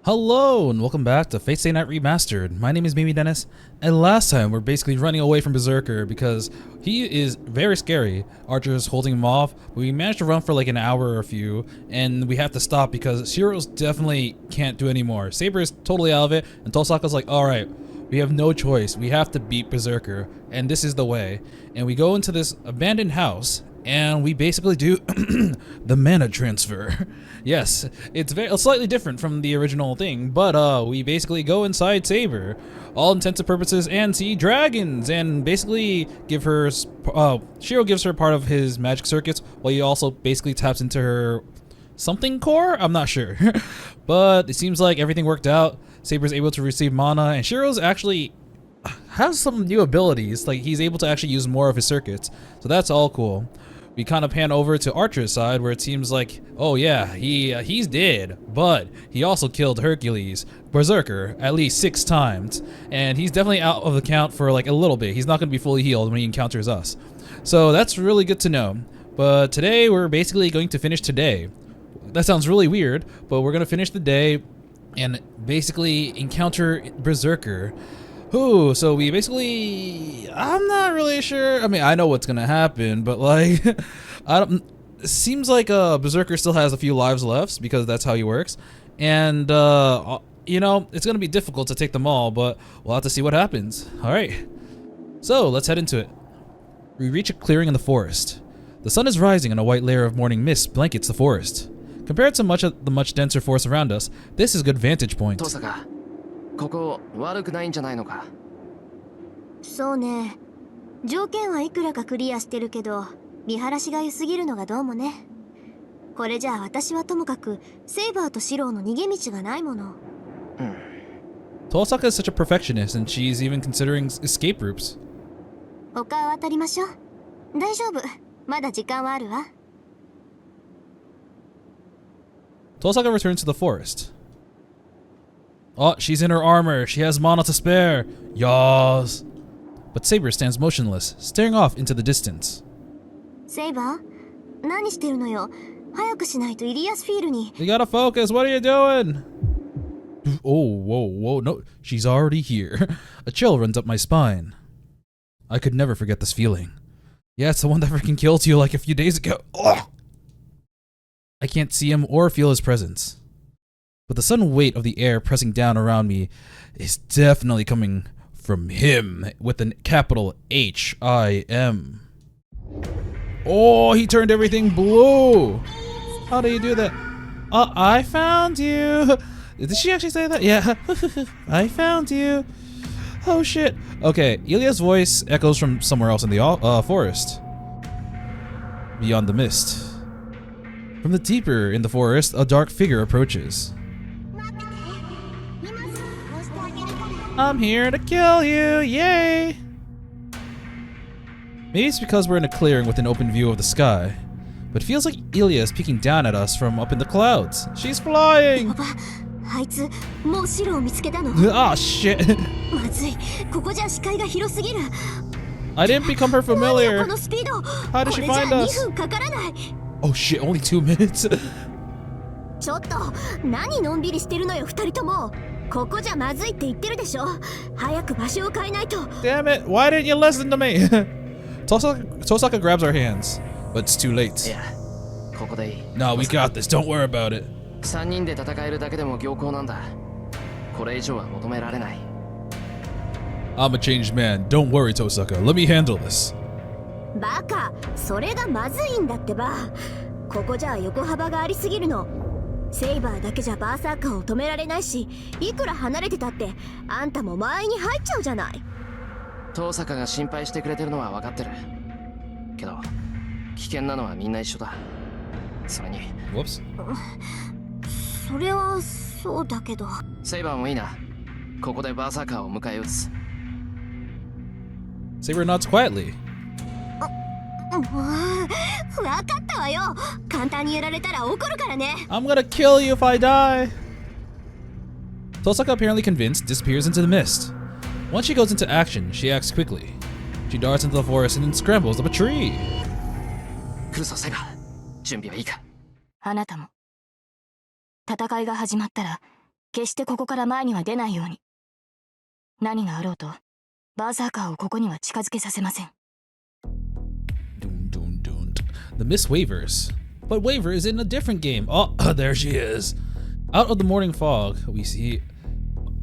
Hello and welcome back to Fate Stay Night Remastered. My name is Mimi Dennis, and last time we're basically running away from Berserker because he is very scary. Archer's holding him off, but we managed to run for like an hour or a few, and we have to stop because Shirou's definitely can't do anymore. Saber is totally out of it, and Tosaka's like, alright, we have no choice, we have to beat Berserker, and this is the way. And we go into this abandoned house, and we basically do the mana transfer. Yes, it's slightly different from the original thing, but we basically go inside Saber, all intents and purposes, and see dragons, and basically give her, Shirou gives her part of his magic circuits, while he also basically taps into her something core? I'm not sure. But it seems like everything worked out. Saber's able to receive mana, and Shirou's actually has some new abilities, like he's able to actually use more of his circuits, so that's all cool. We kind of pan over to Archer's side where it seems like, oh yeah, he's dead, but he also killed Hercules, Berserker, at least 6 times, and he's definitely out of the count for like a little bit. He's not going to be fully healed when he encounters us. So that's really good to know. But today we're basically going to finish today. That sounds really weird, but we're going to finish the day and basically encounter Berserker. Ooh, so we basically, I'm not really sure. I mean, I know what's gonna happen, but like, it seems like Berserker still has a few lives left because that's how he works. And, you know, it's gonna be difficult to take them all, but we'll have to see what happens. All right, so let's head into it. We reach a clearing in the forest. The sun is rising and a white layer of morning mist blankets the forest. Compared to the much denser forest around us, this is a good vantage point. ここ悪くないんじゃないのか。そうね。条件はいくらかクリアしてるけど、見晴らしが良すぎるのがどうもね。これじゃあ私はともかくセイバーとシローの逃げ道がないもの。Tosaka is such a perfectionist, and she's even considering escape routes. 丘を渡りましょう。大丈夫。まだ時間はあるわ。Tosaka returns to the forest. Oh, she's in her armor. She has mana to spare. Yas. But Saber stands motionless, staring off into the distance. セイバー、何してるのよ。早くしないとイリアスフィールに。You gotta focus. What are you doing? Oh, whoa, whoa. No, she's already here. A chill runs up my spine. I could never forget this feeling. Yeah, it's the one that freaking killed you like a few days ago. Ugh. I can't see him or feel his presence. But the sudden weight of the air pressing down around me is definitely coming from him with a capital H-I-M. Oh, he turned everything blue. How do you do that? I found you. Did she actually say that? Yeah. I found you. Oh shit. Okay, Ilya's voice echoes from somewhere else in the forest. Beyond the mist. From the deeper in the forest, a dark figure approaches. I'm here to kill you, yay! Maybe it's because we're in a clearing with an open view of the sky, but it feels like Ilya is peeking down at us from up in the clouds. She's flying! Ah, shit! I didn't become her familiar! How did she find us? Oh shit, only 2 minutes? ちょっと、何のんびりしてるのよ、2人とも。ここじゃまずいって言ってるでしょ。早く場所を変えないと。Damn it! Why didn't you listen to me? Tosaka grabs our hands, but it's too late. いや、ここでいい。No, we got this. Don't worry about it. 3人で戦えるだけでも良好なんだ。これ以上は求められない。I'm a changed man. Don't worry, Tosaka. Let me handle this. バカ、それがまずいんだってば。ここじゃ横幅がありすぎるの。セイバーだけじゃバーサーカーを止められないし、いくら離れてたってあんたも前に入っちゃうじゃない。遠坂が心配してくれてるのは分かってるけど、危険なのはみんな一緒だ。それに Whoops. それはそうだけど。セイバーもいいな。ここでバーサーカーを迎え撃つ。Saber nods quietly. もう、分かったわよ。簡単にやられたら怒るからね。I'm gonna kill you if I die. Tosaka, apparently convinced, disappears into the mist. Once she goes into action, she acts quickly. She darts into the forest and then scrambles up a tree. 来るぞ、セイバー。準備はいいか。あなたも。戦いが始まったら決してここから前には出ないように。何があろうとバーサーカーをここには近づけさせません。 The Miss Wavers. But Waver is in a different game. Oh, there she is. Out of the morning fog, we see...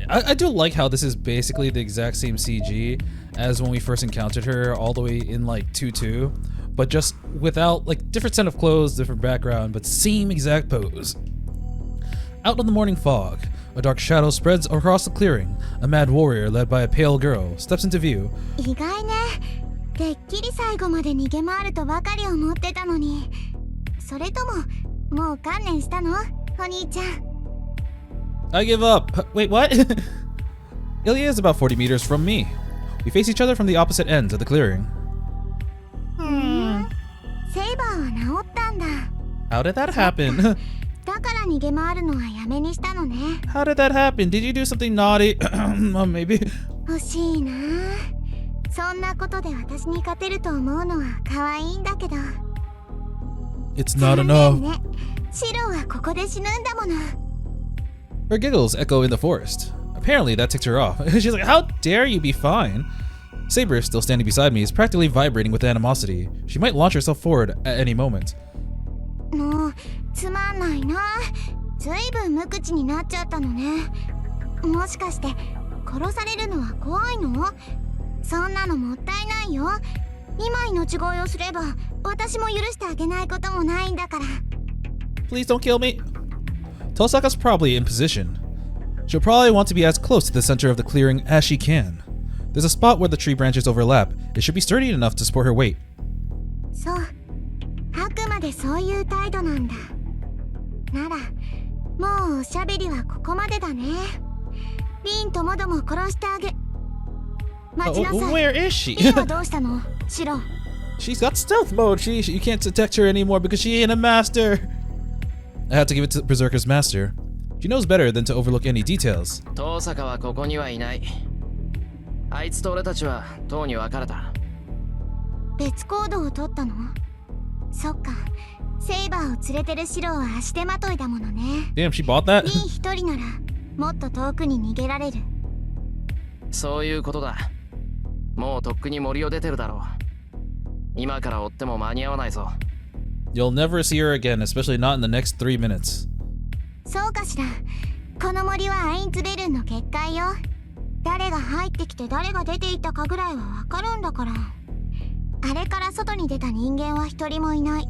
I do like how this is basically the exact same CG as when we first encountered her all the way in like 2.2, but just without like different set of clothes, different background, but same exact pose. Out of the morning fog, a dark shadow spreads across the clearing. A mad warrior led by a pale girl steps into view. 意外ね。てっきり最後まで逃げ回るとばかり思ってたのに。それとももう観念したの？お兄ちゃん。 I give up. Wait, what? Ilya is about 40 meters from me. We face each other from the opposite ends of the clearing. セイバーは治ったんだ。 How did that happen? だから逃げ回るのはやめにしたのね。 How did that happen? Did you do something naughty? Maybe. 欲しいな。そんなことで私に勝てると思うのは可愛いんだけど。 It's not enough. ね。シロはここで死ぬんだもの。 Her giggles echo in the forest. Apparently, that ticked her off. She's like, how dare you be fine? Saber, still standing beside me, is practically vibrating with animosity. She might launch herself forward at any moment. もうつまんないな。ずいぶん無口になっちゃったのね。もしかして殺されるのは怖いの？そんなのもったいないよ。今命乞いをすれば私も許してあげないこともないんだから。 Please don't kill me. Tosaka's probably in position. She'll probably want to be as close to the center of the clearing as she can. There's a spot where the tree branches overlap. It should be sturdy enough to support her weight. そう。あくまでそういう態度なんだ。なら、もうおしゃべりはここまでだね。リンともども殺してあげ。待ちなさい。 Where is she? リンはどうしたの？シロ。 She's got stealth mode. You can't detect her anymore because she ain't a master. I had to give it to Berserker's master. She knows better than to overlook any details. 遠坂はここにはいない。あいつと俺たちは塔に別れた。別行動を取ったの？そっか。セイバーを連れてるシロは足手まといだものね。 Damn, she bought that? リン一人ならもっと遠くに逃げられる。そういうことだ。もうとっくに森を出てるだろう。今から追っても間に合わないぞ。 You'll never see her again, especially not in the next 3 minutes. そうかしら。この森はアインツベルンの結界よ。誰が入ってきて誰が出ていったかぐらいはわかるんだから。あれから外に出た人間は一人もいない。リ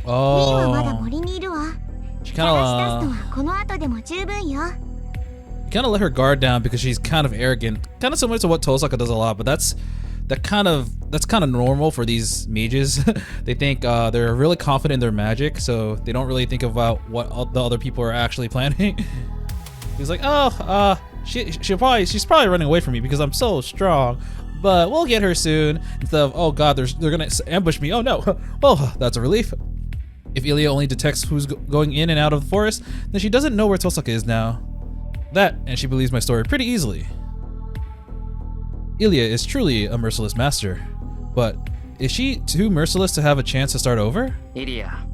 ンはまだ森にいるわ。探し出すのはこの後でも十分よ。You kind of let her guard down because she's kind of arrogant, kind of similar to what Tosaka does a lot, but that's kind of normal for these mages. They think they're really confident in their magic, so they don't really think about what the other people are actually planning. He's like, oh, she's probably running away from me because I'm so strong, but we'll get her soon. Instead of, oh god, they're gonna ambush me. Oh no. Well, that's a relief. If Ilya only detects who's going in and out of the forest, then she doesn't know where Tosaka is now. That, and she believes my story pretty easily. Ilya is truly a merciless master, but is she too merciless to have a chance to start over? イリア、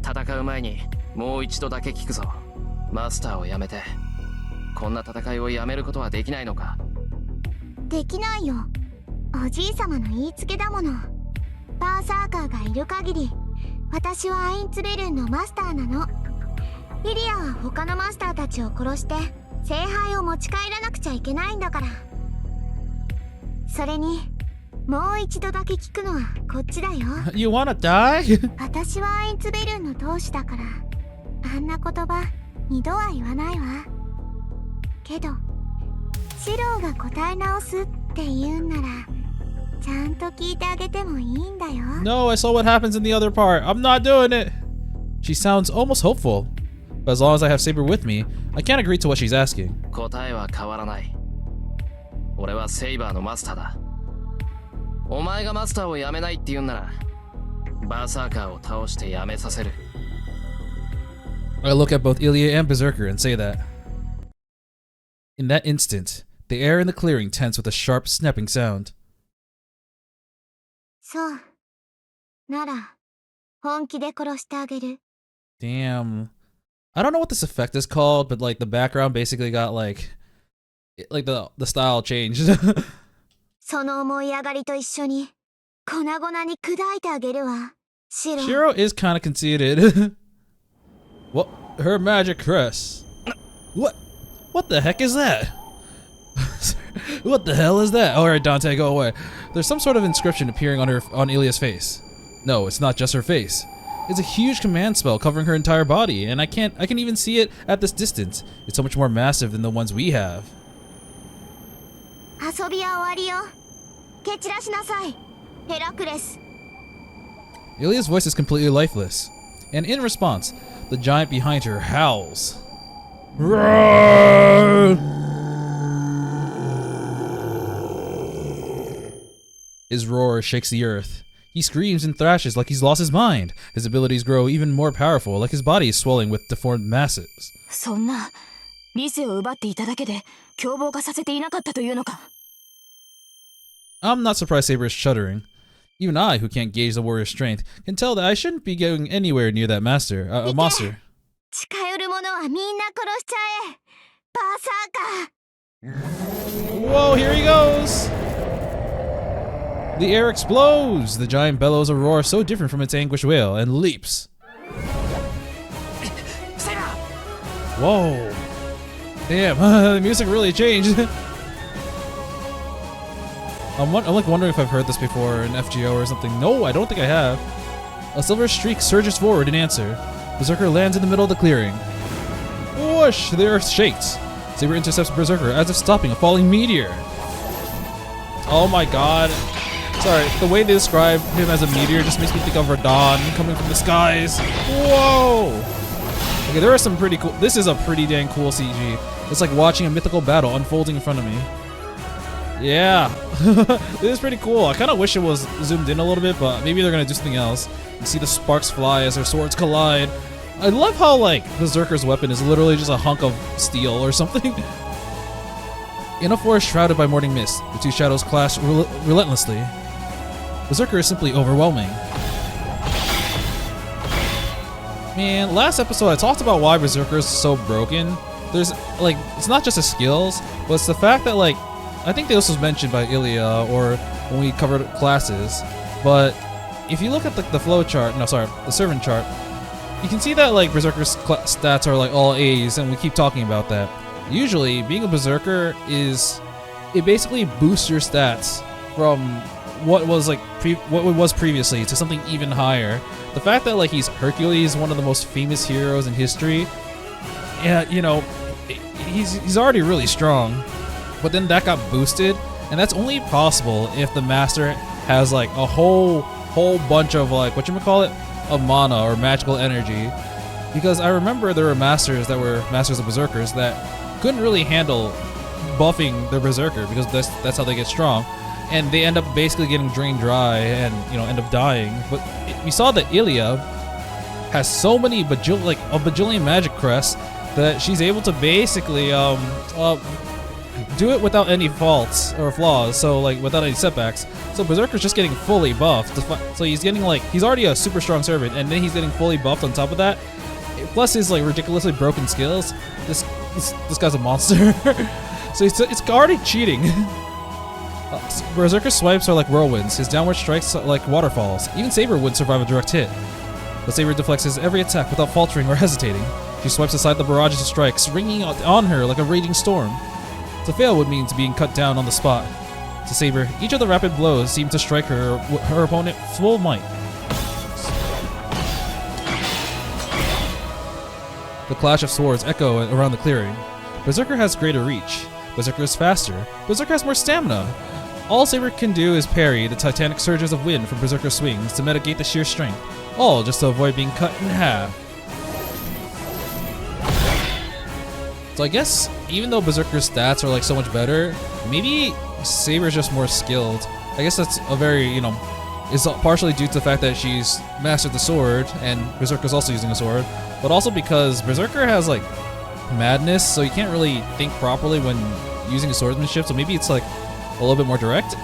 戦う前にもう一度だけ聞くぞ。マスターをやめて、こんな戦いをやめることはできないのか？できないよ。おじいさまの言いつけだもの。バーサーカーがいる限り、私はアインツベルンのマスターなの。イリアは他のマスターたちを殺して聖杯を持ち帰らなくちゃいけないんだから。それにもう一度だけ聞くのはこっちだよ。 You wanna die? 私はアインツベルンの当主だから、あんな言葉二度は言わないわ。けどシローが答え直すって言うんなら、ちゃんと聞いてあげてもいいんだよ。 No, I saw what happens in the other part. I'm not doing it. She sounds almost hopeful, but as long as I have Saber with me, I can't agree to what she's asking. 答えは変わらない。俺はセイバーのマスターだ。お前がマスターをやめないって言うんなら、バーサーカーを倒してやめさせる。I look at both Ilya and Berserker and say that. In that instant, the air in the clearing tense with a sharp snapping sound. そう。なら、本気で殺してあげる。 Damn. I don't know what this effect is called, but like the background basically got like the style changed. その思い上がりと一緒に粉々に砕いてあげるわ、シロ。 Shirou is kind of conceited. What? Her magic crest. What? What the heck is that? What the hell is that? Alright, Dante, go away. There's some sort of inscription appearing on Ilia's face. No, it's not just her face. It's a huge command spell covering her entire body, and I can even see it at this distance. It's so much more massive than the ones we have. 遊びは終わりよ。蹴散らしなさい、ヘラクレス。 Ilia's voice is completely lifeless, and in response, the giant behind her howls. Roar! His roar shakes the earth. He screams and thrashes like he's lost his mind. His abilities grow even more powerful, like his body is swelling with deformed masses. そんな理性を奪っていただけで凶暴化させていなかったというのか。 I'm not surprised Saber is shuddering. Even I, who can't gauge the warrior's strength, can tell that I shouldn't be going anywhere near that monster. 近寄る者はみんな殺しちゃえ。バーサーカー。 Whoa, here he goes! The air explodes! The giant bellows a roar so different from its anguished wail and leaps. Whoa. Damn, the music really changed. I'm like wondering if I've heard this before in FGO or something. No, I don't think I have. A silver streak surges forward in answer. Berserker lands in the middle of the clearing. Whoosh! The earth shakes. Saber intercepts Berserker as if stopping a falling meteor. Oh my god. Sorry, the way they describe him as a meteor just makes me think of Radon coming from the skies. Whoa! Okay, there are some pretty cool... This is a pretty dang cool CG. It's like watching a mythical battle unfolding in front of me. Yeah. This is pretty cool. I kind of wish it was zoomed in a little bit, but maybe they're going to do something else. You see the sparks fly as their swords collide. I love how, like, Berserker's weapon is literally just a hunk of steel or something. In a forest shrouded by morning mist, the two shadows clash relentlessly. Berserker is simply overwhelming. Man, last episode I talked about why Berserker is so broken. There's, like, it's not just his skills, but it's the fact that, like, I think this was mentioned by Ilya or when we covered classes, but if you look at the flow chart, the servant chart, you can see that like Berserker's stats are like all A's, and we keep talking about that. Usually, being a Berserker it basically boosts your stats from what was previously to something even higher. The fact that like he's Hercules, one of the most famous heroes in history, yeah, you know, he's already really strong. But then that got boosted, and that's only possible if the master has like a whole bunch of like of mana or magical energy. Because I remember there were masters that were masters of berserkers that couldn't really handle buffing their berserker because that's how they get strong, and they end up basically getting drained dry and end up dying. But we saw that Ilya has so many bajillion magic crests that she's able to basically do it without any faults or flaws, so like without any setbacks. So Berserker's just getting fully buffed. So he's getting like, he's already a super strong servant, and then he's getting fully buffed on top of that. Plus his like ridiculously broken skills. This guy's a monster. So it's already cheating. Berserker's swipes are like whirlwinds. His downward strikes are like waterfalls. Even Saber wouldn't survive a direct hit. But Saber deflects his every attack without faltering or hesitating. She swipes aside the barrages of strikes, ringing on her like a raging storm. To fail would mean to being cut down on the spot. To Saber, each of the rapid blows seemed to strike her opponent full might. The clash of swords echo around the clearing. Berserker has greater reach. Berserker is faster. Berserker has more stamina. All Saber can do is parry the titanic surges of wind from Berserker's swings to mitigate the sheer strength, all just to avoid being cut in half. So I guess even though Berserker's stats are like so much better, maybe Saber's just more skilled. I guess that's a very, it's partially due to the fact that she's mastered the sword and Berserker's also using a sword, but also because Berserker has like madness, so you can't really think properly when using a swordsmanship, so maybe it's like a little bit more direct.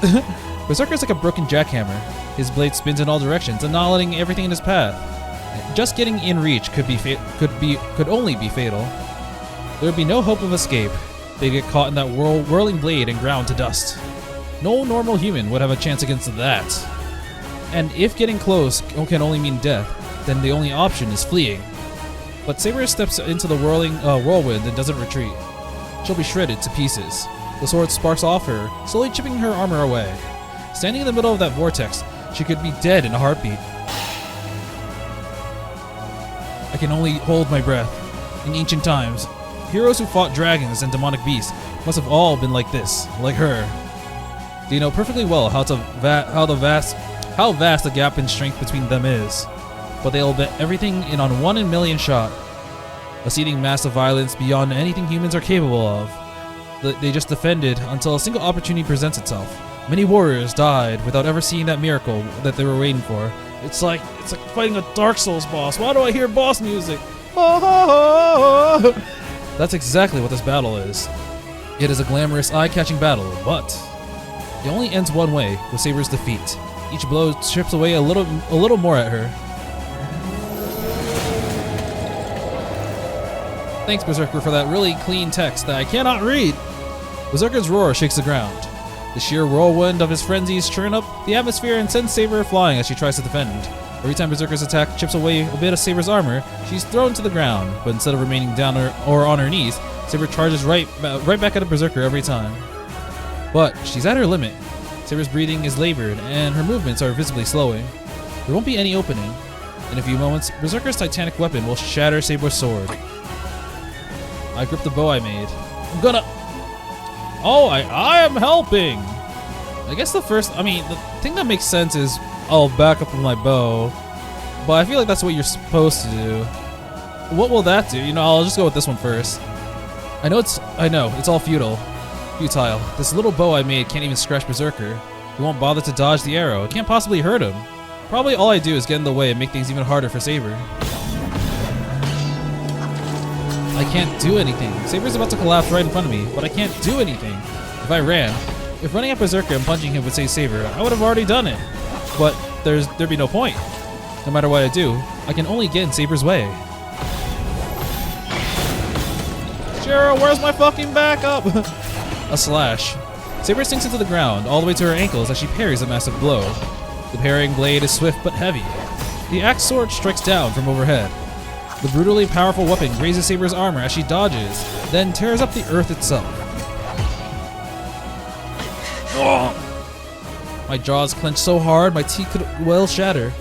Berserker's like a broken jackhammer. His blade spins in all directions, annihilating everything in his path. Just getting in reach could only be fatal. There would be no hope of escape. They'd get caught in that whirling blade and ground to dust. No normal human would have a chance against that. And if getting close can only mean death, then the only option is fleeing. But Saber steps into the whirlwind and doesn't retreat. She'll be shredded to pieces. The sword sparks off her, slowly chipping her armor away. Standing in the middle of that vortex, she could be dead in a heartbeat. I can only hold my breath. In ancient times, heroes who fought dragons and demonic beasts must have all been like this, like her. They know perfectly well how vast the gap in strength between them is, but they'll bet everything in on 1 in a million shot. A seething mass of violence beyond anything humans are capable of. They just defended until a single opportunity presents itself. Many warriors died without ever seeing that miracle that they were waiting for. It's like fighting a Dark Souls boss. Why do I hear boss music? That's exactly what this battle is. It is a glamorous, eye-catching battle, but it only ends one way, with Saber's defeat. Each blow chips away a little more at her. Thanks, Berserker, for that really clean text that I cannot read. Berserker's roar shakes the ground. The sheer whirlwind of his frenzies churn up the atmosphere and sends Saber flying as she tries to defend. Every time Berserker's attack chips away a bit of Saber's armor, she's thrown to the ground, but instead of remaining down or on her knees, Saber charges right back at a Berserker every time. But she's at her limit. Saber's breathing is labored, and her movements are visibly slowing. There won't be any opening. In a few moments, Berserker's titanic weapon will shatter Saber's sword. I grip the bow I made. I'm gonna... Oh, I am helping! I guess the thing that makes sense is I'll back up with my bow, but I feel like that's what you're supposed to do. What will that do? You know, I'll just go with this one first. I know, it's all futile. This little bow I made can't even scratch Berserker. He won't bother to dodge the arrow. It can't possibly hurt him. Probably all I do is get in the way and make things even harder for Saber. I can't do anything. Saber's about to collapse right in front of me, but I can't do anything. If I ran, if running at Berserker and punching him would save Saber, I would have already done it. But there'd be no point. No matter what I do, I can only get in Saber's way. Shirou, where's my fucking backup? A slash. Saber sinks into the ground, all the way to her ankles as she parries a massive blow. The parrying blade is swift but heavy. The axe sword strikes down from overhead. The brutally powerful weapon grazes Saber's armor as she dodges, then tears up the earth itself. Oh! My jaws clench so hard my teeth could well shatter.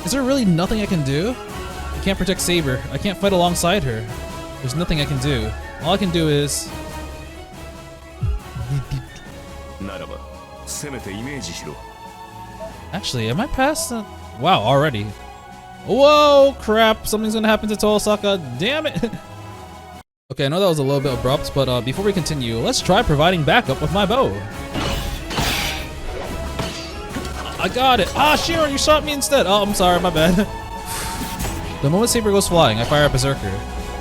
Is there really nothing I can do? I can't protect Saber. I can't fight alongside her. There's nothing I can do. All I can do is... Actually, am I past that? Wow, already. Whoa, crap. Something's gonna happen to Toosaka. Damn it. Okay, I know that was a little bit abrupt, but before we continue, let's try providing backup with my bow. I got it. Ah, Shirou, you shot me instead. Oh, I'm sorry, my bad. The moment Saber goes flying, I fire at Berserker.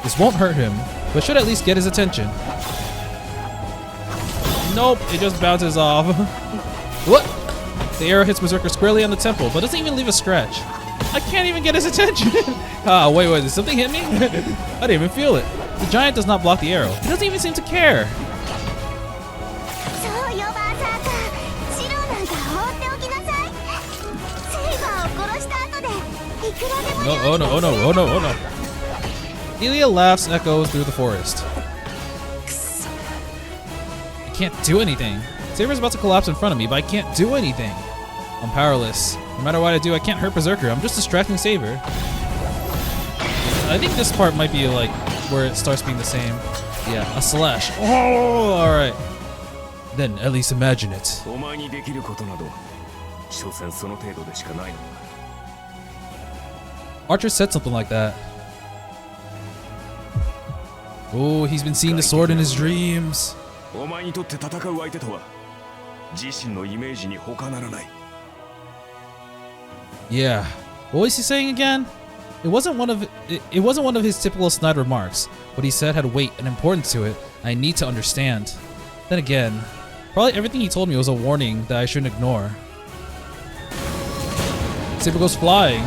This won't hurt him, but should at least get his attention. Nope, it just bounces off. What? The arrow hits Berserker squarely on the temple, but doesn't even leave a scratch. I can't even get his attention. Ah, wait, did something hit me? I didn't even feel it. The giant does not block the arrow. He doesn't even seem to care. No, oh no, oh no, oh no, oh no. Elia laughs echoes through the forest. I can't do anything. Saber's about to collapse in front of me, but I can't do anything. I'm powerless. No matter what I do, I can't hurt Berserker. I'm just distracting Saber. I think this part might be like where it starts being the same. Yeah, a slash. Oh, alright. Then at least imagine it. Archer said something like that. Oh, he's been seeing the sword in his dreams. Yeah. What was he saying again? It wasn't one of his typical snide remarks. What he said had weight and importance to it. I need to understand. Then again, probably everything he told me was a warning that I shouldn't ignore. Saber goes flying.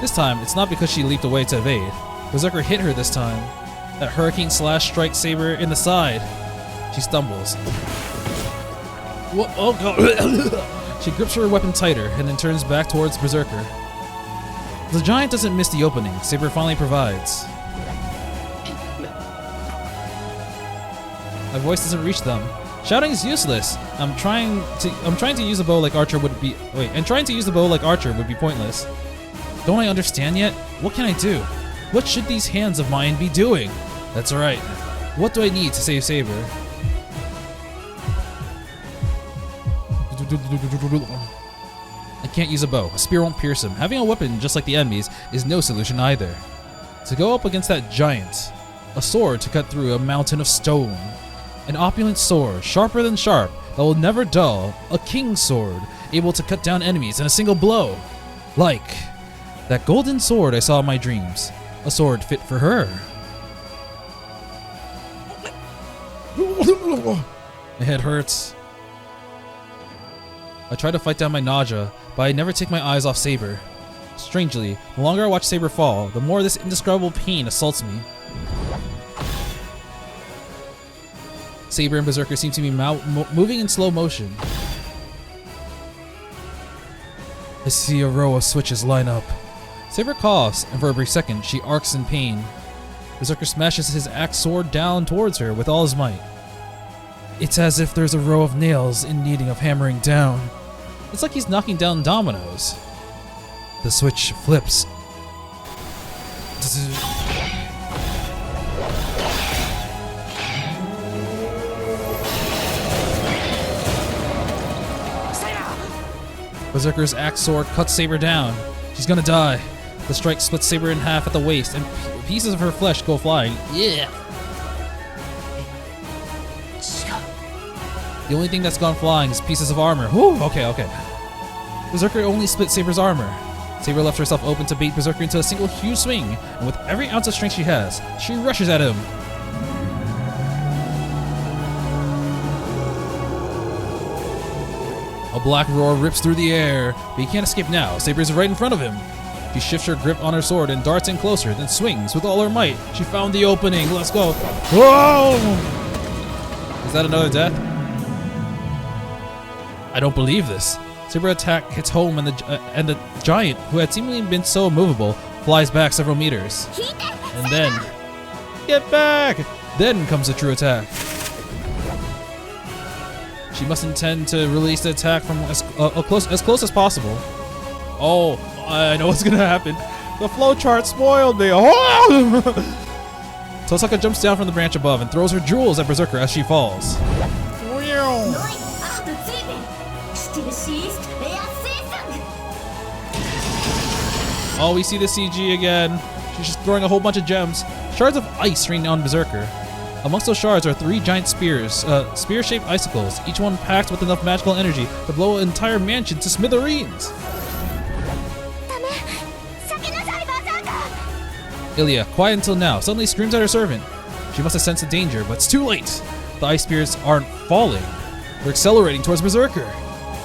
This time, it's not because she leaped away to evade. Berserker hit her this time. That hurricane slash strikes Saber in the side. She stumbles. What? Oh god. She grips her weapon tighter and then turns back towards Berserker. The giant doesn't miss the opening. Saber finally provides. My voice doesn't reach them. Shouting is useless. I'm trying to use a bow like Archer would be trying to use the bow like Archer would be pointless. Don't I understand yet? What can I do? What should these hands of mine be doing? That's right. What do I need to save Saber? I can't use a bow. A spear won't pierce him. Having a weapon just like the enemies is no solution either. To go up against that giant, a sword to cut through a mountain of stone. An opulent sword, sharper than sharp, that will never dull. A king's sword, able to cut down enemies in a single blow. Like that golden sword I saw in my dreams. A sword fit for her. My head hurts. I try to fight down my nausea, but I never take my eyes off Saber. Strangely, the longer I watch Saber fall, the more this indescribable pain assaults me. Saber and Berserker seem to be moving in slow motion. I see a row of switches line up. Saber coughs, and for a brief second, she arcs in pain. Berserker smashes his axe sword down towards her with all his might. It's as if there's a row of nails in need of hammering down. It's like he's knocking down dominoes. The switch flips. Berserker's axe sword cuts Saber down. She's gonna die. The strike splits Saber in half at the waist, and pieces of her flesh go flying. Yeah. The only thing that's gone flying is pieces of armor. Whew, okay. Berserker only split Saber's armor. Saber left herself open to bait Berserker into a single huge swing, and with every ounce of strength she has, she rushes at him. A black roar rips through the air, but he can't escape now. Saber is right in front of him. She shifts her grip on her sword and darts in closer, then swings with all her might. She found the opening. Let's go. Whoa! Is that another death? I don't believe this. Saber attack hits home, and the giant, who had seemingly been so immovable, flies back several meters. And then, get back! Then comes the true attack. She must intend to release the attack from as close as possible. Oh, I know what's gonna happen. The flowchart spoiled me. Oh! Tosaka jumps down from the branch above and throws her jewels at Berserker as she falls. Oh, we see the CG again. She's just throwing a whole bunch of gems. Shards of ice rain on Berserker. Amongst those shards are 3 giant spears, spear-shaped icicles, each one packed with enough magical energy to blow an entire mansion to smithereens. Ilya, quiet until now, suddenly screams at her servant. She must have sensed the danger, but it's too late. The ice spears aren't falling. They're accelerating towards Berserker.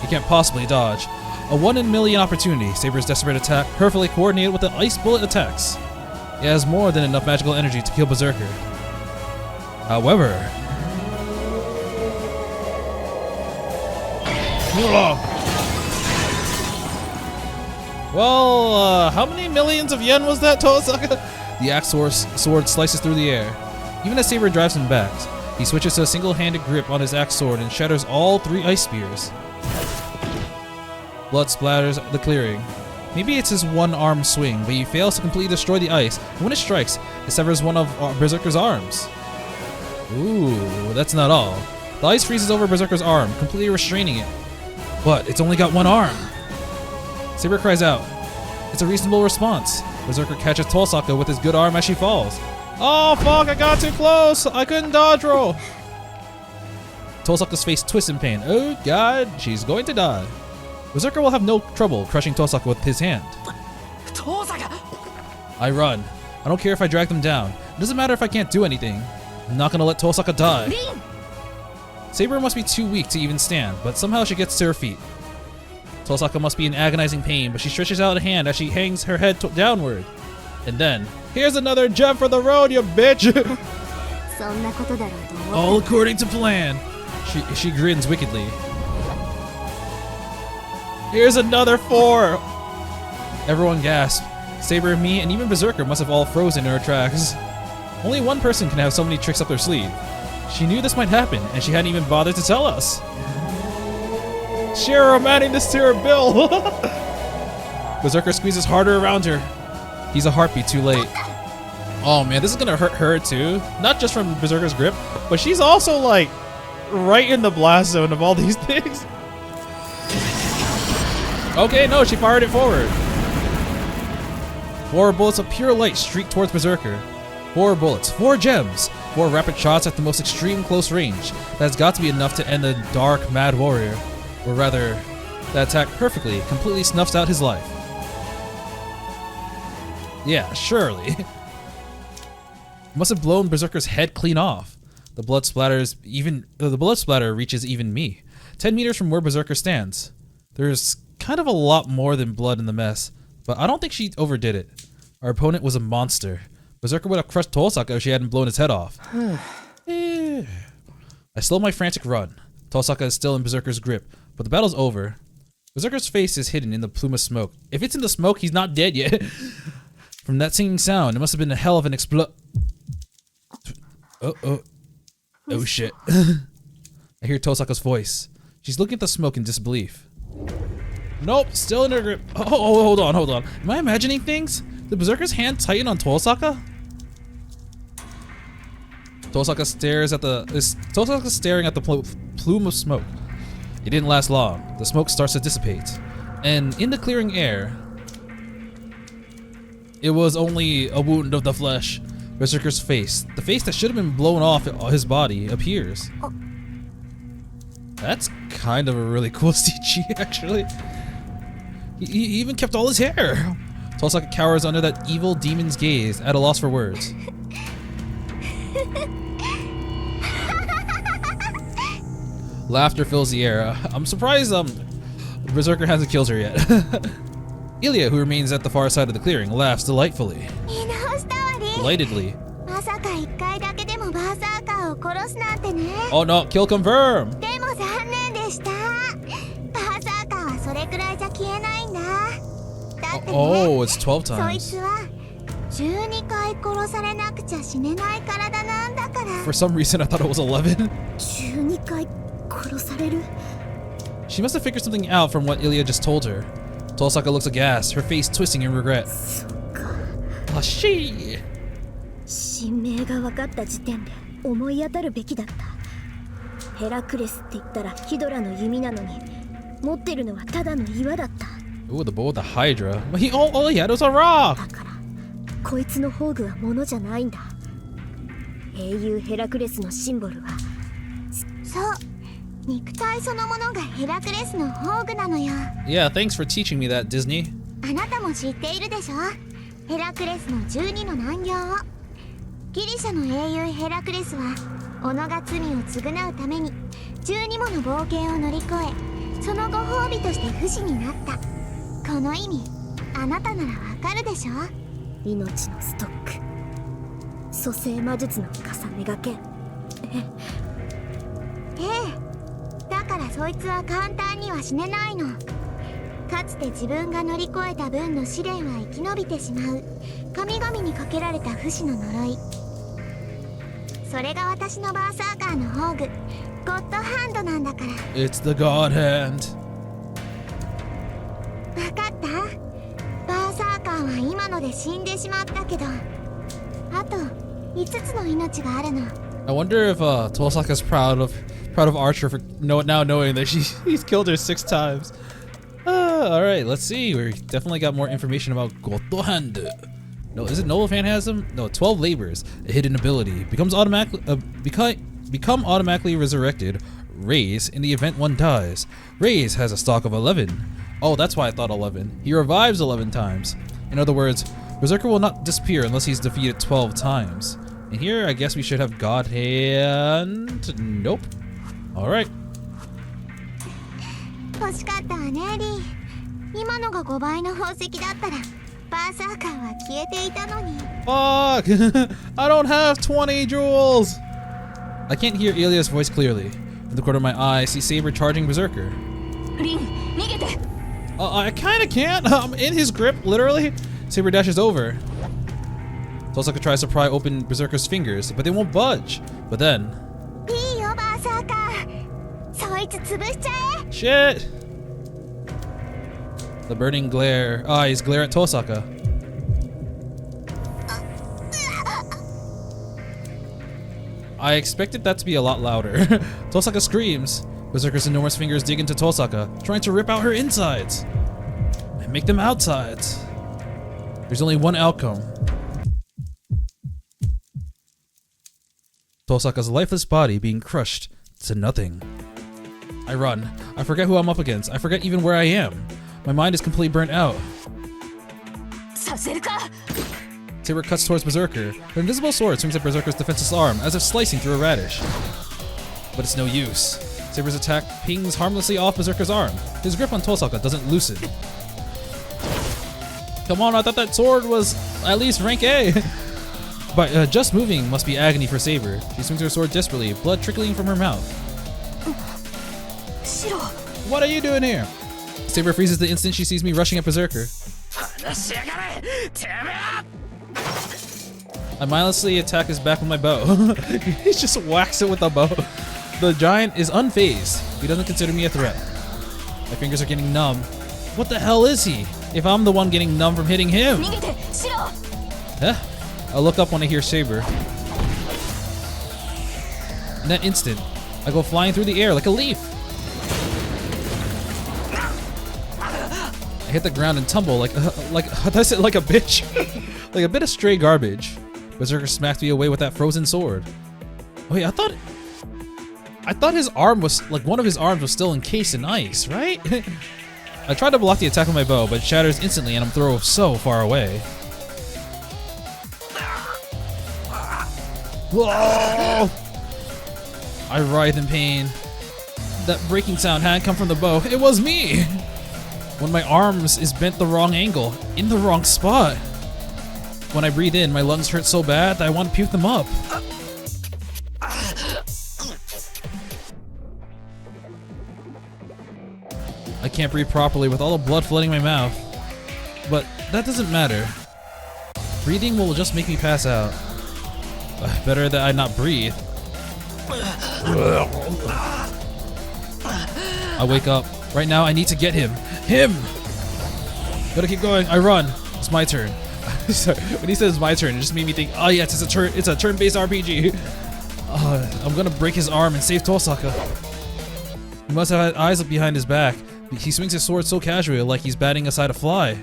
He can't possibly dodge. A 1 in a million opportunity, Saber's desperate attack, perfectly coordinated with the ice bullet attacks. It has more than enough magical energy to kill Berserker. However... Well, how many millions of yen was that, Tosaka? The axe sword slices through the air. Even as Saber drives him back, he switches to a single-handed grip on his axe sword and shatters all 3 ice spears. Blood splatters the clearing. Maybe it's his one-arm swing, but he fails to completely destroy the ice, and when it strikes, it severs one of Berserker's arms. Ooh, that's not all. The ice freezes over Berserker's arm, completely restraining it. But it's only got 1 arm. Saber cries out. It's a reasonable response. Berserker catches Tosaka with his good arm as she falls. Oh fuck, I got too close! I couldn't dodge roll! Tosaka's face twists in pain. Oh god, she's going to die. Berserker will have no trouble crushing Tosaka with his hand. Tosaka! I run. I don't care if I drag them down. It doesn't matter if I can't do anything. I'm not gonna let Tosaka die. Saber must be too weak to even stand, but somehow she gets to her feet. Tosaka must be in agonizing pain, but she stretches out a hand as she hangs her head downward. And then, here's another gem for the road, you bitch! そんなことだろうと思った。 All according to plan. She grins wickedly. Here's another 4! Everyone gasped. Saber, me, and even Berserker must have all frozen in her tracks. Only one person can have so many tricks up their sleeve. She knew this might happen, and she hadn't even bothered to tell us. Shirou, I'm adding this to her bill! Berserker squeezes harder around her. He's a heartbeat too late. Oh man, this is gonna hurt her too. Not just from Berserker's grip, but she's also like right in the blast zone of all these things. Okay, no, she fired it forward. 4 bullets of pure light streak towards Berserker. 4 bullets, 4 gems, 4 rapid shots at the most extreme close range. That's got to be enough to end the dark, mad warrior. Or rather, that attack perfectly, completely snuffs out his life. Yeah, surely. Must have blown Berserker's head clean off. The blood splatter reaches even me. 10 meters from where Berserker stands. There's kind of a lot more than blood in the mess, but I don't think she overdid it. Our opponent was a monster. Berserker would have crushed Tosaka if she hadn't blown his head off. I slow my frantic run. Tosaka is still in Berserker's grip, but the battle's over. Berserker's face is hidden in the plume of smoke. If it's in the smoke, he's not dead yet. From that singing sound, it must have been a hell of an Oh shit. I hear Tosaka's voice. She's looking at the smoke in disbelief. Nope, still in her grip. Oh, hold on. Am I imagining things? Did Berserker's hand tighten on Tosaka? Tosaka's staring at the plume of smoke. It didn't last long. The smoke starts to dissipate. And in the clearing air, it was only a wound of the flesh. Berserker's face, the face that should have been blown off his body, appears. That's kind of a really cool CG, actually. He even kept all his hair. Tosaka cowers under that evil demon's gaze, at a loss for words. Laughter fills the air. I'm surprised Berserker hasn't killed her yet. Ilya, who remains at the far side of the clearing, laughs delightfully. Delightedly. Oh no, kill confirmed! Oh, it's 12 times. For some reason, I thought it was 11. She must have figured something out from what Ilya just told her. Tosaka looks aghast, her face twisting in regret. Ah, she. 神名が分かった時点で思い当たるべきだった。ヘラクレスって言ったらヒドラの弓なのに、持ってるのはただの岩だった。 Ooh, the bull with the Hydra. All he had was a rock! だから、こいつの宝具は物じゃないんだ。英雄ヘラクレスのシンボルは、そう、肉体そのものがヘラクレスの宝具なのよ。Yeah, thanks for teaching me that, Disney. あなたも知っているでしょ？ヘラクレスの12の難行を。ギリシャの英雄ヘラクレスは、己が罪を償うために12もの冒険を乗り越え、そのご褒美として不死になった。この意味、あなたならわかるでしょ？命のストック、蘇生魔術の重ねがけ。ええ、だからそいつは簡単には死ねないの。かつて自分が乗り越えた分の試練は生き延びてしまう神々にかけられた不死の呪い。それが私のバーサーカーの宝具、ゴッドハンドなんだから。 It's the God Hand. わかった？バーサーカーは今ので死んでしまったけど、あと5つの命があるの。 I wonder if Tosaka's proud of Archer for now knowing that he's killed her 6 times. Alright, let's see. We definitely got more information about Goto Hand. No, is it Nolafan has them? No, 12 labors, a hidden ability, become automatically resurrected, raise in the event one dies. Raise has a stock of 11. Oh, that's why I thought 11. He revives 11 times. In other words, Berserker will not disappear unless he's defeated 12 times. And here, I guess we should have God Hand. Nope. Alright. 欲しかったわねリー。今のが5倍の宝石だったらバーサーカーは消えていたのに。 Fuck! I don't have 20 jewels! I can't hear Ilya's voice clearly. In the corner of my eye, I see Saber charging Berserker. リン逃げて。 I kinda can't. I'm in his grip, literally. Saber dashes over. Tosaka tries to pry open Berserker's fingers, but they won't budge. But then... いいよバーサーカー、そいつ潰しちゃえ。 Shit! The burning eyes glare at Tosaka. I expected that to be a lot louder. Tosaka screams. Berserker's enormous fingers dig into Tosaka, trying to rip out her insides and make them outsides. There's only one outcome. Tosaka's lifeless body being crushed to nothing. I run. I forget who I'm up against. I forget even where I am. My mind is completely burnt out. させるか。 Saber cuts towards Berserker. Her invisible sword swings at Berserker's defenseless arm as if slicing through a radish. But it's no use. Saber's attack pings harmlessly off Berserker's arm. His grip on Tosaka doesn't loosen. Come on, I thought that sword was at least rank A. But just moving must be agony for Saber. She swings her sword desperately, blood trickling from her mouth. Shirou. What are you doing here? Saber freezes the instant she sees me rushing at Berserker. I mindlessly attack his back with my bow. He just whacks it with the bow. The giant is unfazed. He doesn't consider me a threat. My fingers are getting numb. What the hell is he? If I'm the one getting numb from hitting him? 逃げて、Shirou. Huh? I look up when I hear Saber. In that instant, I go flying through the air like a leaf. I hit the ground and tumble like that's it, like a bitch. Like a bit of stray garbage. Berserker smacked me away with that frozen sword. Oh wait, I thought his arm was, like, one of his arms was still encased in ice, right? I tried to block the attack with my bow, but it shatters instantly and I'm thrown so far away. Whoa! I writhe in pain. That breaking sound hadn't come from the bow. It was me! When my arms is bent the wrong angle, in the wrong spot. When I breathe in, my lungs hurt so bad that I want to puke them up. I can't breathe properly with all the blood flooding my mouth. But that doesn't matter. Breathing will just make me pass out. Better that I not breathe. I wake up. Right now, I need to get him. Him! Gotta keep going. I run. It's my turn. Sorry, when he says my turn, it just made me think, oh yes, it's a turn-based RPG. I'm gonna break his arm and save Tosaka. He must have had eyes up behind his back. He swings his sword so casually, like he's batting aside a fly.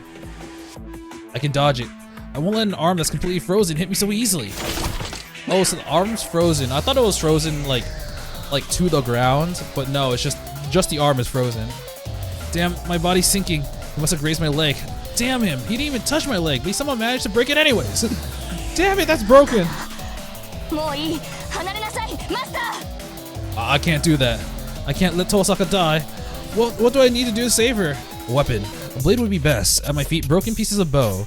I can dodge it. I won't let an arm that's completely frozen hit me so easily. Oh, so the arm's frozen. I thought it was frozen like to the ground, but no, it's just the arm is frozen. Damn, my body's sinking. He must have grazed my leg. Damn him, he didn't even touch my leg, but he somehow managed to break it anyways. Damn it, that's broken. I can't do that. I can't let Tosaka die. What do I need to do to save her? A weapon. A blade would be best. At my feet, broken pieces of bow.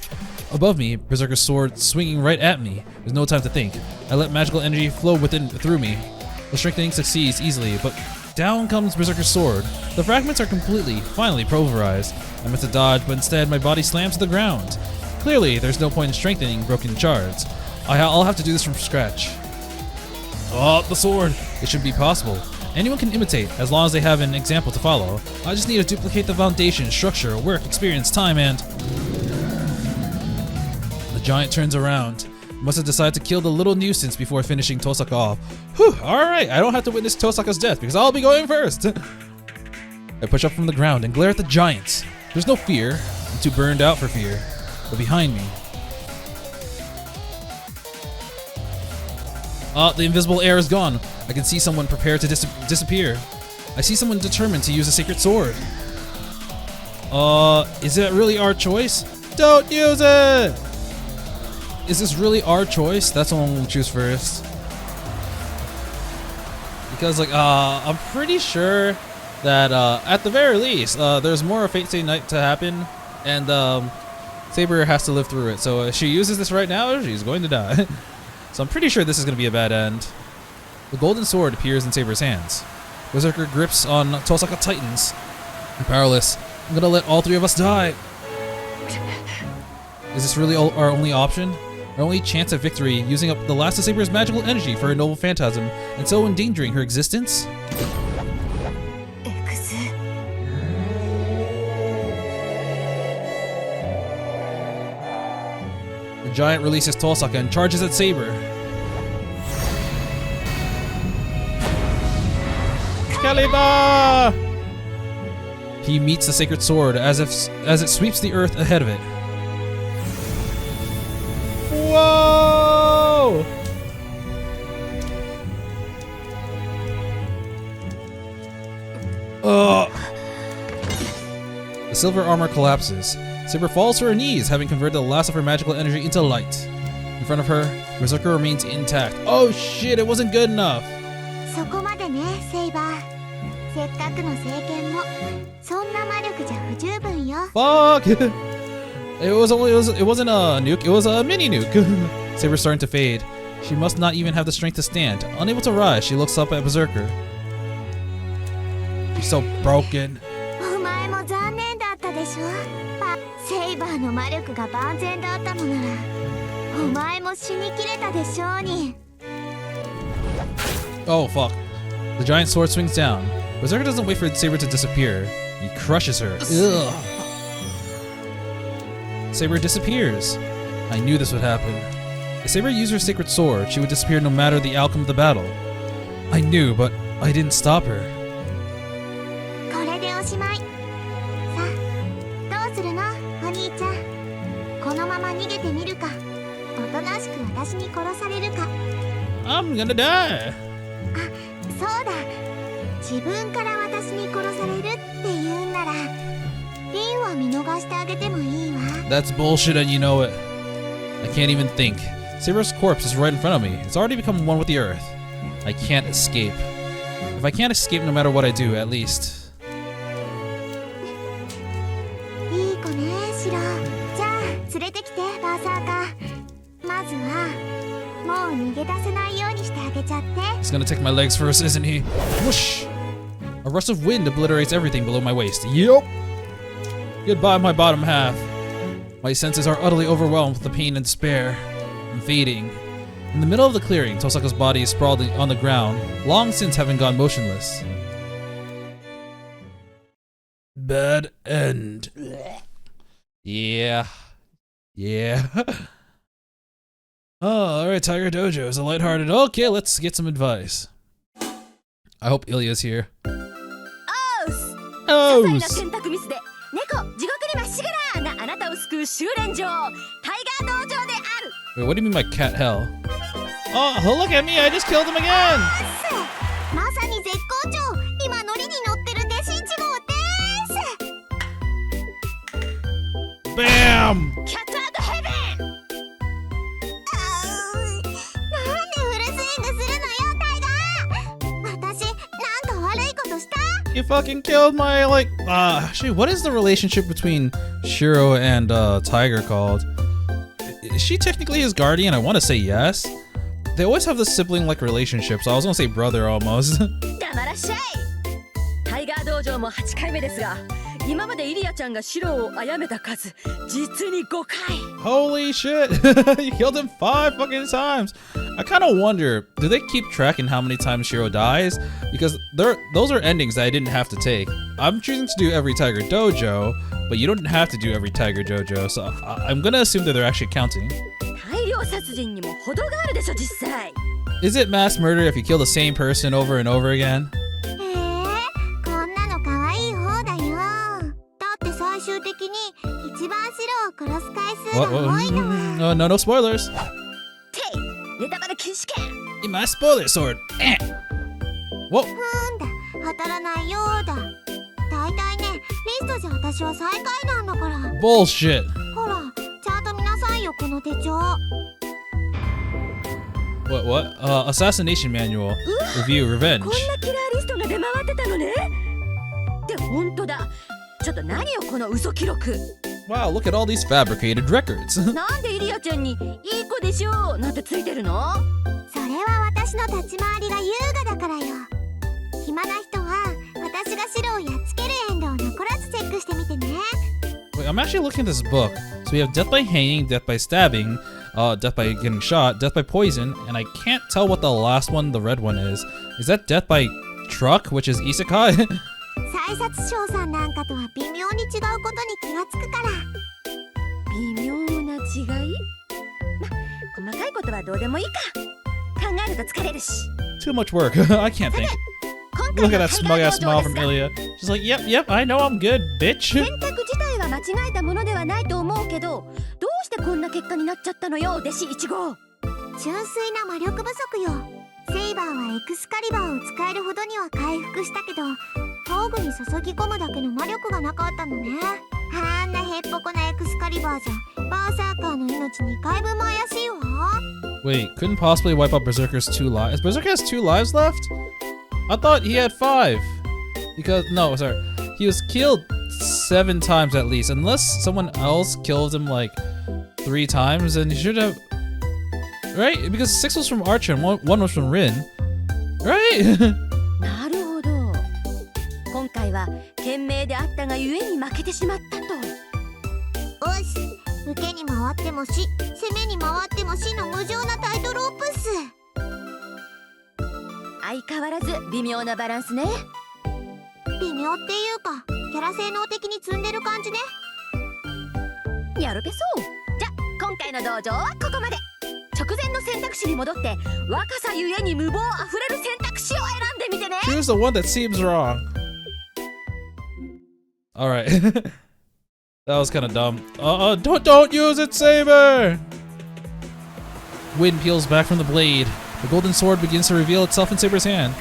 Above me, Berserker's sword swinging right at me. There's no time to think. I let magical energy flow through me. The strengthening succeeds easily, but down comes Berserker's sword. The fragments are finally pulverized. I meant to dodge, but instead my body slams to the ground. Clearly, there's no point in strengthening broken shards. I'll have to do this from scratch. Oh, the sword! It should be possible. Anyone can imitate, as long as they have an example to follow. I just need to duplicate the foundation, structure, work, experience, time, and... The giant turns around. Must have decided to kill the little nuisance before finishing Tosaka off. Whew, alright, I don't have to witness Tosaka's death because I'll be going first. I push up from the ground and glare at the giants. There's no fear. I'm too burned out for fear. But behind me... the invisible air is gone. I can see someone prepared to disappear. I see someone determined to use a sacred sword. Is it really our choice? Don't use it! Is this really our choice? That's the one we'll choose first. Because, like, I'm pretty sure that at the very least, there's more of Fate Stay Night to happen, and Saber has to live through it. So if she uses this right now, she's going to die. So I'm pretty sure this is going to be a bad end. The golden sword appears in Saber's hands. Berserker grips on Tosaka tightens. I'm powerless. I'm gonna let all three of us die. Is this really our only option? Our only chance at victory, using up the last of Saber's magical energy for a noble phantasm, and so endangering her existence? The giant releases Tosaka and charges at Saber. Excalibur! He meets the sacred sword as it sweeps the earth ahead of it. Whoa! The silver armor collapses. Saber falls to her knees, having converted the last of her magical energy into light. In front of her, Berserker remains intact. Oh shit, it wasn't good enough. Fuck! It wasn't a nuke, it was a mini nuke. Saber's starting to fade. She must not even have the strength to stand. Unable to rise, she looks up at Berserker. She's so broken. Oh fuck. The giant sword swings down. Berserker doesn't wait for Saber to disappear. He crushes her. Ugh. Saber disappears. I knew this would happen. If Saber used her sacred sword, she would disappear no matter the outcome of the battle. I knew, but I didn't stop her. I'm gonna die. That's bullshit and you know it. I can't even think. Saber's corpse is right in front of me. It's already become one with the earth. I can't escape. If I can't escape no matter what I do, at least. He's gonna take my legs first, isn't he? Whoosh! A rush of wind obliterates everything below my waist. Yup! Goodbye, my bottom half. My senses are utterly overwhelmed with the pain and despair. I'm fading. In the middle of the clearing, Tosaka's body is sprawled on the ground, long since having gone motionless. Bad end. Yeah. Yeah. Oh, alright, Tiger Dojo is a lighthearted. Okay, let's get some advice. I hope Ilya's here. Oh! Wait, what do you mean by cat hell? Oh, look at me, I just killed him again! Bam! You fucking killed my, like, actually, what is the relationship between Shirou and, Tiger called? Is she technically his guardian? I want to say yes. They always have this sibling-like relationship, so I was gonna say brother almost. Holy shit! You killed him 5 fucking times! I kind of wonder, do they keep track in how many times Shirou dies? Because those are endings that I didn't have to take. I'm choosing to do every Tiger Dojo, but you don't have to do every Tiger Dojo, so I'm gonna assume that they're actually counting. Is it mass murder if you kill the same person over and over again? What? No spoilers. In my spoiler sword. Whoa. Bullshit. What? Assassination manual. Review. Revenge. って本当だ。ちょっと何よこの嘘記録。Wow, look at all these fabricated records. なんでイリアちゃんにいい子でしょうなんてついてるの？それは私の立ち回りが優雅だからよ。暇な人は私が白をやっつけるエンドを残らずチェックしてみてね。Wait, I'm actually looking at this book. So we have death by hanging, death by stabbing, death by getting shot, death by poison, and I can't tell what the last one, the red one is. Is that death by truck, which is isekai? 再殺傷さんなんかとは微妙に違うことに気がつくから。微妙な違い？ま、細かいことはどうでもいいか。考えると疲れるし。Too much work. I can't think. Look at that smug ass smile from Ilya. She's like, yep, I know I'm good, bitch. 選択自体は間違えたものではないと思うけど、どうしてこんな結果になっちゃったのよ、弟子1号。純粋な魔力不足よ。セイバーはエクスカリバーを使えるほどには回復したけど、防具に注ぎ込むだけの魔力がなかったのね。あんなへっぽこなエクスカリバーじゃバーサーカーの命2回分も怪しいわ。 Wait, couldn't possibly wipe out Berserker's 2 lives? Berserker has 2 lives left? I thought he had 5. Because, no, sorry. He was killed 7 times at least. Unless someone else killed him like 3 times, then he should have... Right? Because 6 was from Archer and 1 was from Rin. Right? なるほど。今回は懸命であったがゆえに負けてしまったと。おし、受けに回ってもし、攻めに回ってもしの無情なタイトロープっす。相変わらず微妙なバランスね。微妙っていうか、キャラ性能的に積んでる感じね。やるべそう。じゃ、今回の道場はここまで。直前の選択肢に戻って若さゆえに無謀あふれる選択肢を選んでみてね。 Choose the one that seems wrong. Alright. That was kind of dumb. Don't use it, Saber! Wind peels back from the blade. The golden sword begins to reveal itself in Saber's hand.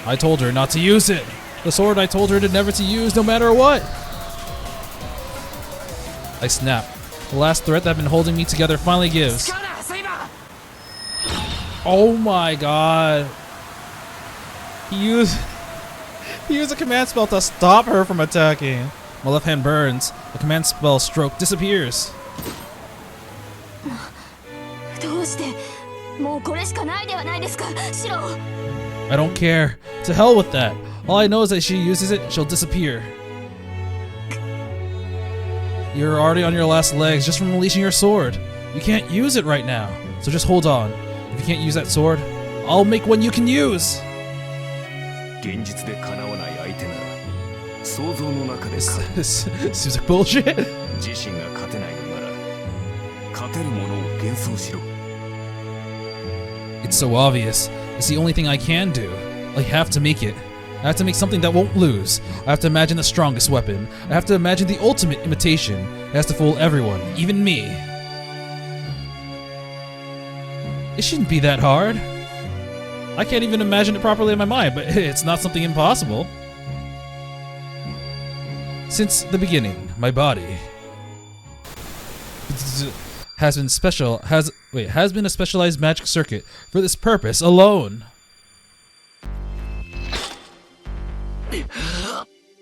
I told her not to use it. The sword I told her to never to use no matter what. I snap. The last thread that had been holding me together finally gives. Oh my god. He used a command spell to stop her from attacking. My left hand burns. The command spell stroke disappears. どうしてもうこれしかないではないですか、シロ。 I don't care. To hell with that. All I know is that if she uses it, she'll disappear. You're already on your last legs just from releasing your sword. You can't use it right now, so just hold on. If you can't use that sword, I'll make one you can use. This seems like bullshit. It's so obvious. It's the only thing I can do. I have to make it. I have to make something that won't lose. I have to imagine the strongest weapon. I have to imagine the ultimate imitation. It has to fool everyone, even me. It shouldn't be that hard. I can't even imagine it properly in my mind, but it's not something impossible. Since the beginning, my body has been a specialized magic circuit for this purpose alone.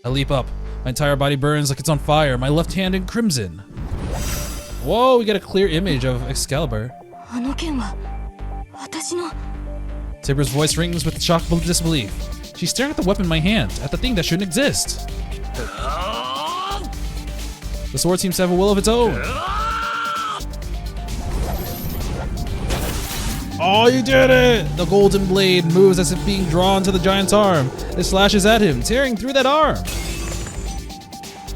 I leap up. My entire body burns like it's on fire, my left hand in crimson. Whoa, we get a clear image of Excalibur. Saber's voice rings with shock of disbelief. She's staring at the weapon in my hand, at the thing that shouldn't exist. The sword seems to have a will of its own. Oh, you did it! The golden blade moves as if being drawn to the giant's arm. It slashes at him, tearing through that arm.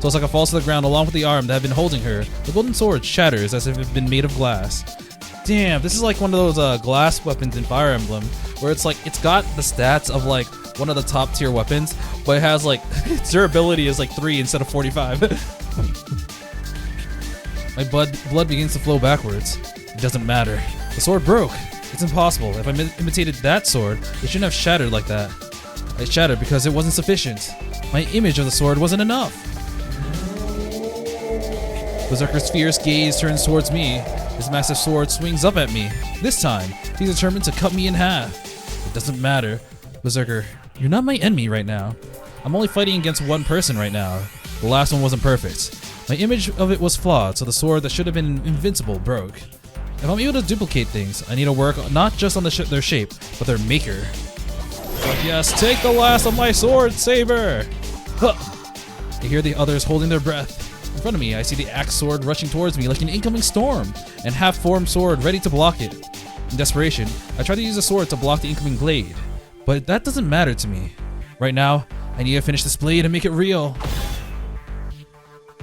Tosaka falls to the ground along with the arm that had been holding her. The golden sword shatters as if it had been made of glass. Damn, this is like one of those glass weapons in Fire Emblem, where it's like, it's got the stats of like one of the top tier weapons, but it has like, its durability is like 3 instead of 45. My blood begins to flow backwards. It doesn't matter. The sword broke. It's impossible. If I imitated that sword, it shouldn't have shattered like that. It shattered because it wasn't sufficient. My image of the sword wasn't enough. Berserker's fierce gaze turns towards me. His massive sword swings up at me. This time, he's determined to cut me in half. It doesn't matter. Berserker, you're not my enemy right now. I'm only fighting against one person right now. The last one wasn't perfect. My image of it was flawed, so the sword that should have been invincible broke. If I'm able to duplicate things, I need to work not just on their shape, but their maker. But yes, take the last of my sword, Saber! Huh. I hear the others holding their breath. In front of me, I see the axe sword rushing towards me like an incoming storm, and half-formed sword ready to block it. In desperation, I try to use a sword to block the incoming blade, but that doesn't matter to me. Right now, I need to finish this blade and make it real.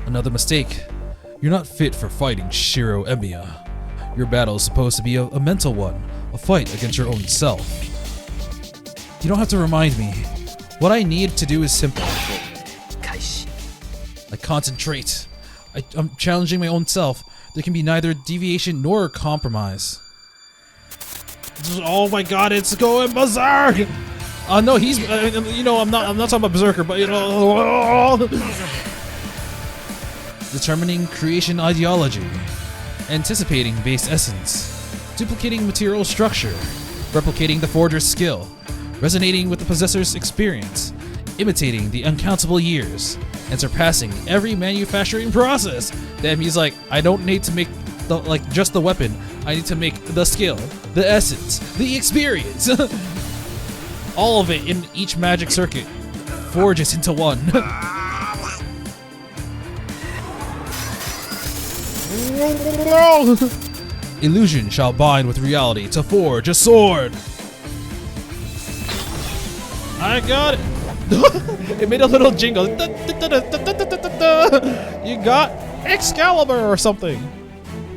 Another mistake. You're not fit for fighting, Shirou Emiya. Your battle is supposed to be a mental one, a fight against your own self. You don't have to remind me. What I need to do is simple. I concentrate. I'm challenging my own self. There can be neither deviation nor compromise. Oh my god, it's going berserk! No, he's, you know, I'm not talking about berserker, but you know, determining creation ideology, anticipating base essence, duplicating material structure, replicating the forger's skill, resonating with the possessor's experience, imitating the uncountable years, and surpassing every manufacturing process. Damn, he's like, I don't need to make just the weapon. I need to make the skill, the essence, the experience. All of it in each magic circuit forges into one. Illusion shall bind with reality to forge a sword. I got it. It made a little jingle. You got Excalibur or something.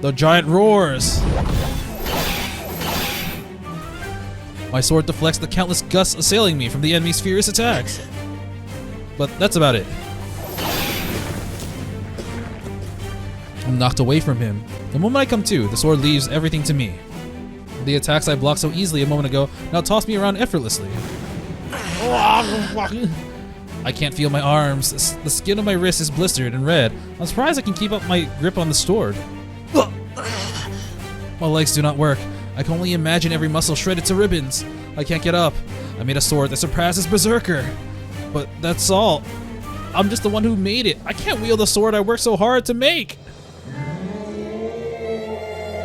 The giant roars. My sword deflects the countless gusts assailing me from the enemy's furious attacks. But that's about it. I'm knocked away from him. The moment I come to, the sword leaves everything to me. The attacks I blocked so easily a moment ago now toss me around effortlessly. I can't feel my arms. The skin of my wrist is blistered and red. I'm surprised I can keep up my grip on the sword. My legs do not work. I can only imagine every muscle shredded to ribbons. I can't get up. I made a sword that surpasses Berserker. But that's all. I'm just the one who made it. I can't wield the sword I worked so hard to make.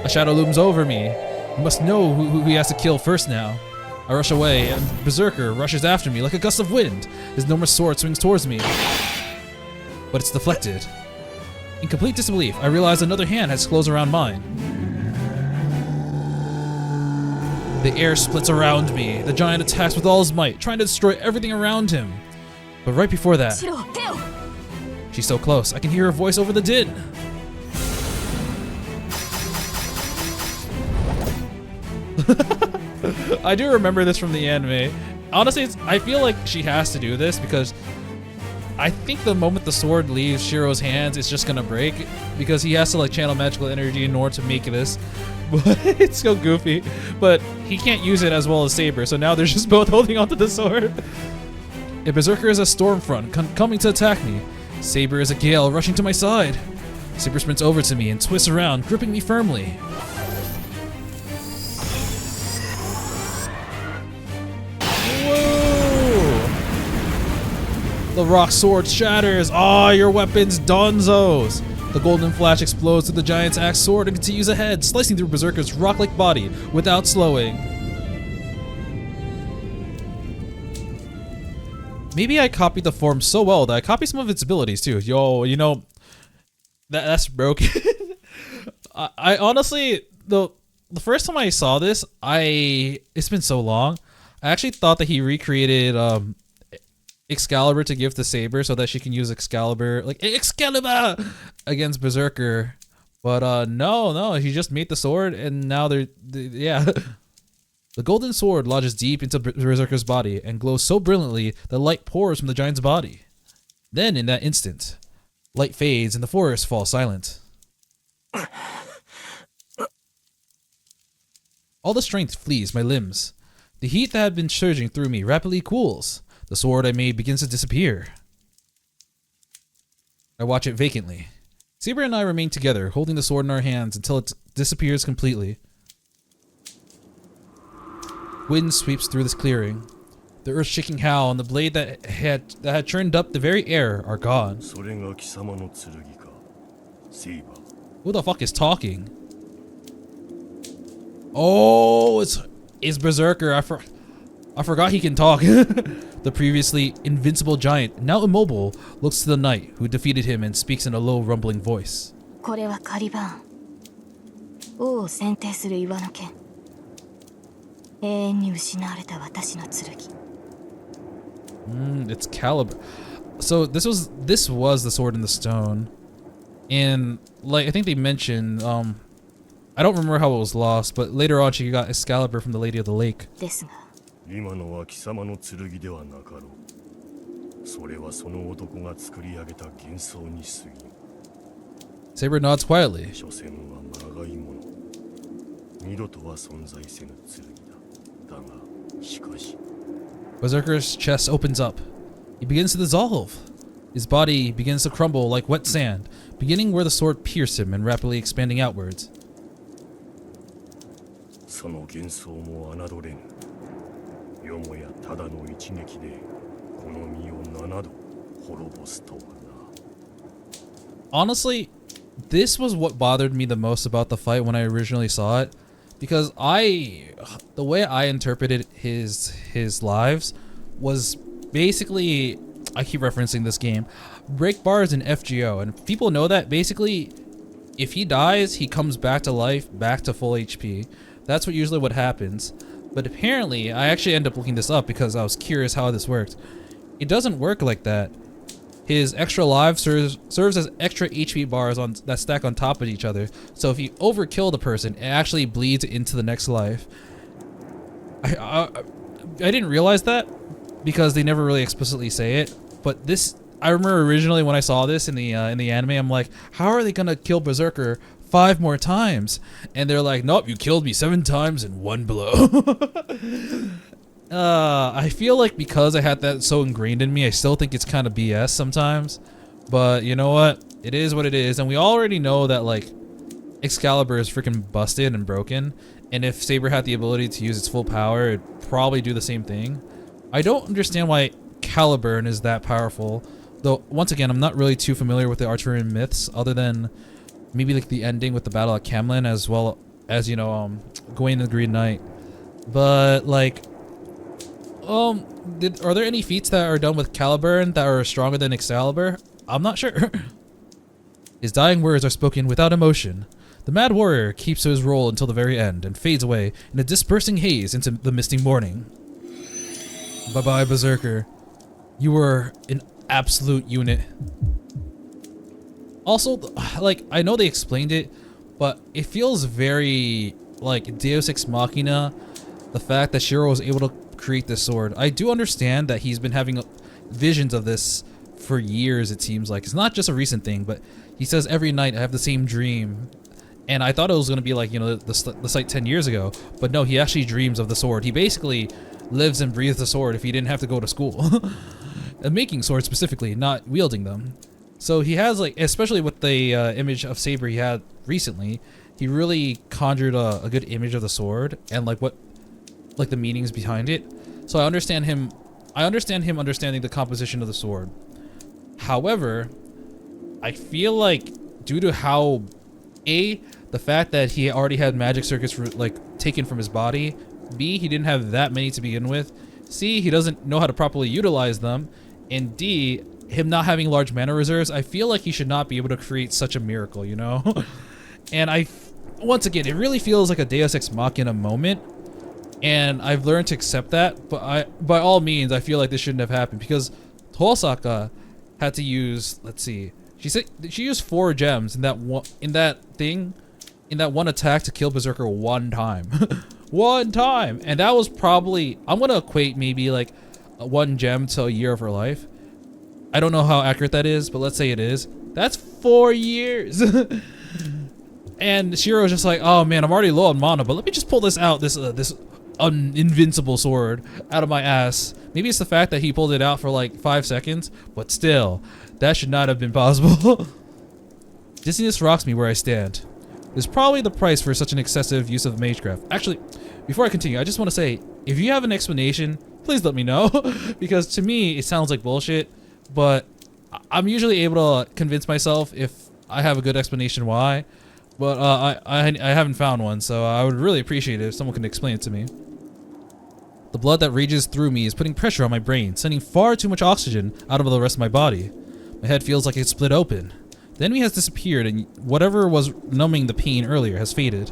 A shadow looms over me. I must know who he has to kill first now. I rush away, and Berserker rushes after me like a gust of wind. His enormous sword swings towards me, but it's deflected. In complete disbelief, I realize another hand has closed around mine. The air splits around me. The giant attacks with all his might, trying to destroy everything around him. But right before that, she's so close, I can hear her voice over the din. I do remember this from the anime. Honestly, I feel like she has to do this because I think the moment the sword leaves Shirou's hands, it's just gonna break because he has to like channel magical energy in order to make this. But it's so goofy. But he can't use it as well as Saber, so now they're just both holding onto the sword. If Berserker is a storm front coming to attack me, Saber is a gale rushing to my side. Saber sprints over to me and twists around, gripping me firmly. The rock sword shatters. Ah, your weapon's donzos. The golden flash explodes through the giant's axe sword and continues ahead, slicing through Berserker's rock-like body without slowing. Maybe I copied the form so well that I copied some of its abilities too. Yo, you know, that's broken. I honestly, the first time I saw this, it's been so long. I actually thought that he recreated Excalibur to give to Saber so that she can use Excalibur, like Excalibur, against Berserker. But no, he just made the sword, and now yeah. The golden sword lodges deep into Berserker's body and glows so brilliantly that light pours from the giant's body. Then, in that instant, light fades and the forest falls silent. All the strength flees my limbs. The heat that had been surging through me rapidly cools. The sword I made begins to disappear. I watch it vacantly. Saber and I remain together, holding the sword in our hands until it disappears completely. Wind sweeps through this clearing. The earth-shaking howl and the blade that had churned up the very air are gone. それが貴様の剣か、セイバー。 Who the fuck is talking? Oh, it's Berserker. I forgot he can talk. The previously invincible giant, now immobile, looks to the knight who defeated him and speaks in a low, rumbling voice. これはカリバーン。王を選定する岩の剣。永遠に失われた私の剣。It's Caliber. So this was the sword in the stone, and like I think they mentioned, I don't remember how it was lost, but later on she got Excalibur from the Lady of the Lake. ですが、今のは貴様の剣ではなかろう。それはその男が作り上げた幻想に過ぎん。 Saber nods quietly. 所詮はまがいもの。二度とは存在せぬ剣だ。だが、しかし。 Berserker's chest opens up. He begins to dissolve. His body begins to crumble like wet sand, beginning where the sword pierced him and rapidly expanding outwards. その幻想も侮れぬ。よもやただの一撃でこの身を7度滅ぼすとはな。 Honestly, this was what bothered me the most about the fight when I originally saw it, because the way I interpreted his lives was basically, I keep referencing this game, break bars in FGO, and people know that basically if he dies, he comes back to life, back to full HP. That's usually what happens. But apparently, I actually ended up looking this up because I was curious how this worked. It doesn't work like that. His extra life serves as extra HP bars that stack on top of each other. So if you overkill the person, it actually bleeds into the next life. I didn't realize that because they never really explicitly say it. But this, I remember originally when I saw this in the anime, I'm like, how are they gonna kill Berserker 5 more times? And they're like, nope, you killed me 7 times in 1 blow. I feel like because I had that so ingrained in me, I still think it's kind of BS sometimes. But you know what? It is what it is. And we already know that like Excalibur is freaking busted and broken. And if Saber had the ability to use its full power, it'd probably do the same thing. I don't understand why Caliburn is that powerful. Though, once again, I'm not really too familiar with the Arthurian myths other than maybe like the ending with the battle at Camlin, as well as, you know, Gawain the Green Knight. But like, are there any feats that are done with Caliburn that are stronger than Excalibur? I'm not sure. His dying words are spoken without emotion. The mad warrior keeps to his role until the very end and fades away in a dispersing haze into the misty morning. Bye-bye, Berserker. You were an absolute unit. Also, like, I know they explained it, but it feels very like Deus Ex Machina, the fact that Shirou was able to create this sword. I do understand that he's been having visions of this for years, it seems like. It's not just a recent thing, but he says every night I have the same dream. And I thought it was going to be like, you know, the site 10 years ago. But no, he actually dreams of the sword. He basically lives and breathes the sword if he didn't have to go to school. And making swords specifically, not wielding them. So he has like, especially with the image of Saber he had recently, he really conjured a good image of the sword and like what, like the meanings behind it. So I understand him understanding the composition of the sword. However, I feel like due to how the fact that he already had magic circuits like taken from his body, B, he didn't have that many to begin with, C, he doesn't know how to properly utilize them, and D, him not having large mana reserves, I feel like he should not be able to create such a miracle, you know? And once again, it really feels like a Deus Ex Machina moment, and I've learned to accept that, but by all means, I feel like this shouldn't have happened, because Tosaka had to use, let's see, she said she used 4 gems in that one attack to kill Berserker 1 time. 1 time! And that was probably, I'm gonna equate maybe like 1 gem to a year of her life. I don't know how accurate that is, but let's say it is. That's 4 years! And Shiro's just like, oh man, I'm already low on mana, but let me just pull this out, this invincible sword out of my ass. Maybe it's the fact that he pulled it out for like 5 seconds, but still, that should not have been possible. Dizziness rocks me where I stand. It's probably the price for such an excessive use of magecraft. Actually, before I continue, I just want to say, if you have an explanation please let me know. Because to me, it sounds like bullshit, but I'm usually able to convince myself if I have a good explanation why. But I haven't found one, so I would really appreciate it if someone can explain it to me. The blood that rages through me is putting pressure on my brain, sending far too much oxygen out of the rest of my body. My head feels like it's split open. The enemy has disappeared, and whatever was numbing the pain earlier has faded.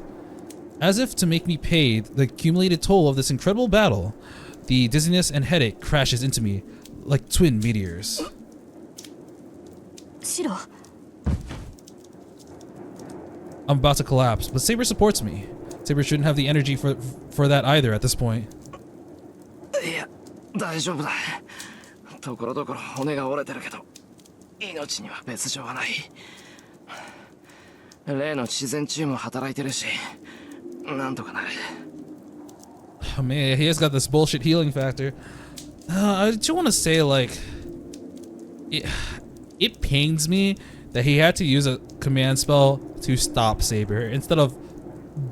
As if to make me pay the accumulated toll of this incredible battle, the dizziness and headache crashes into me like twin meteors. Shiro. I'm about to collapse, but Saber supports me. Saber shouldn't have the energy for that either at this point. いや、大丈夫だ。ところどころ骨が折れてるけど、命には別状はない。例の自然治癒も働いてるし、なんとかなる。Oh man, he has got this bullshit healing factor. I just want to say, like, it pains me that he had to use a command spell to stop Saber instead of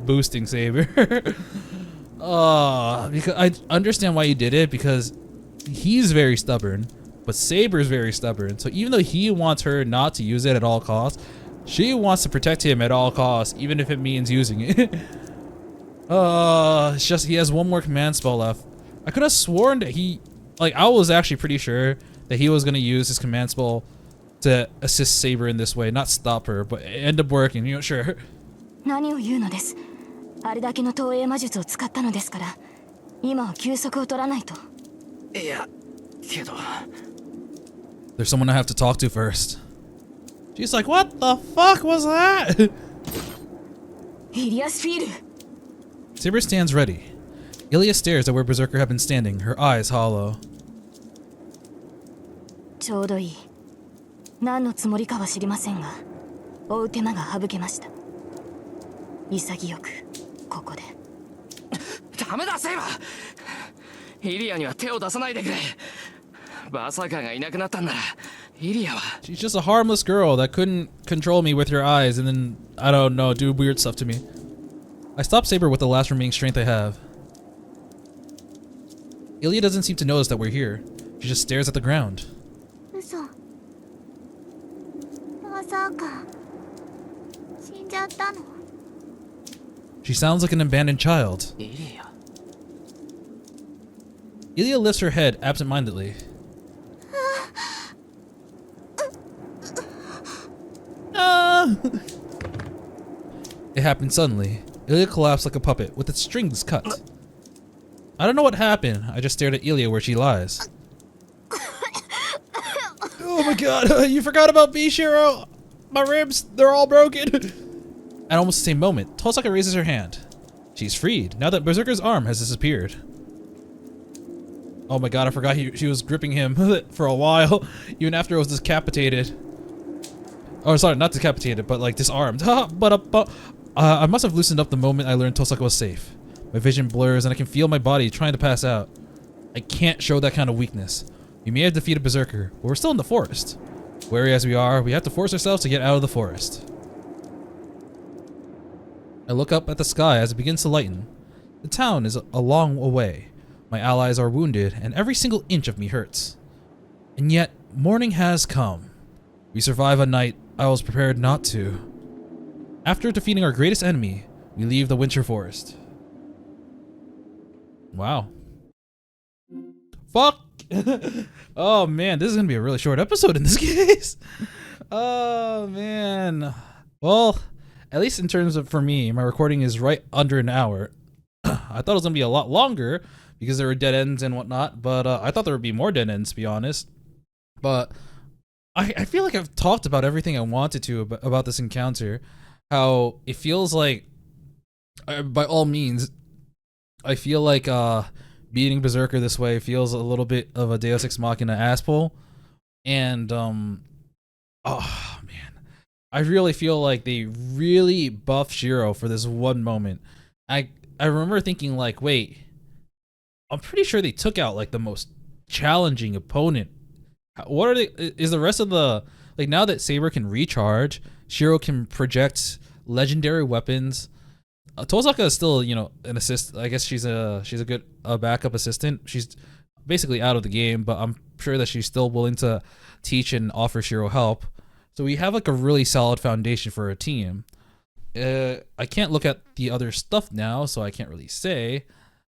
boosting Saber. Because I understand why he did it, because he's very stubborn, but Saber's very stubborn. So even though he wants her not to use it at all costs, she wants to protect him at all costs, even if it means using it. It's just he has one more command spell left. I could have sworn that I was actually pretty sure that he was gonna use his command spell to assist Saber in this way, not stop her, but it ended up working, you know, sure. 何を言うのです。あれだけの投影魔術を使ったのですから、今は休息を取らないと。いや、けど。There's someone I have to talk to first. She's like, what the fuck was that? イリアスフィール。Saber stands ready. Ilya stares at where Berserker had been standing, her eyes hollow. ちょうどいい。何のつもりかは知りませんが、追う手間が省けました。潔くここで。ダメだ、セイバー。イリアには手を出さないでくれ。バーサーカーがいなくなったんなら、イリアは。She's just a harmless girl that couldn't control me with her eyes and then, I don't know, do weird stuff to me. I stop Saber with the last remaining strength I have. Ilya doesn't seem to notice that we're here. She just stares at the ground. 嘘。まさか死んじゃったの。She sounds like an abandoned child. イリア。Ilya lifts her head absent-mindedly. It happened suddenly. Ilya collapsed like a puppet, with its strings cut. I don't know what happened. I just stared at Ilya where she lies. Oh my god, you forgot about me, Shirou! My ribs, they're all broken! At almost the same moment, Tosaka raises her hand. She's freed, now that Berserker's arm has disappeared. Oh my god, I forgot she was gripping him for a while, even after it was decapitated. Oh, sorry, not decapitated, but like disarmed. I must have loosened up the moment I learned Tosaka was safe. My vision blurs and I can feel my body trying to pass out. I can't show that kind of weakness. We may have defeated Berserker, but we're still in the forest. Wary as we are, we have to force ourselves to get out of the forest. I look up at the sky as it begins to lighten. The town is a long away. My allies are wounded, and every single inch of me hurts. And yet, morning has come. We survive a night I was prepared not to. After defeating our greatest enemy, we leave the winter forest. Wow. Fuck! Oh man, this is gonna be a really short episode in this case. Oh man. Well, at least in terms of, for me, my recording is right under an hour. I thought it was gonna be a lot longer because there were dead ends and whatnot, but I thought there would be more dead ends, to be honest. But I feel like I've talked about everything I wanted to about this encounter. How it feels like, by all means, I feel like beating Berserker this way feels a little bit of a Deus Ex Machina asspull. And, oh man. I really feel like they really buffed Shirou for this one moment. I remember thinking like, wait, I'm pretty sure they took out like the most challenging opponent. What are they, is the rest of the, like now that Saber can recharge, Shirou can project legendary weapons. Tosaka is still, you know, an assist. I guess she's a good backup assistant. basically out of the game, but I'm sure that she's still willing to teach and offer Shirou help. So we have like a really solid foundation for a team. I can't look at the other stuff now, so I can't really say.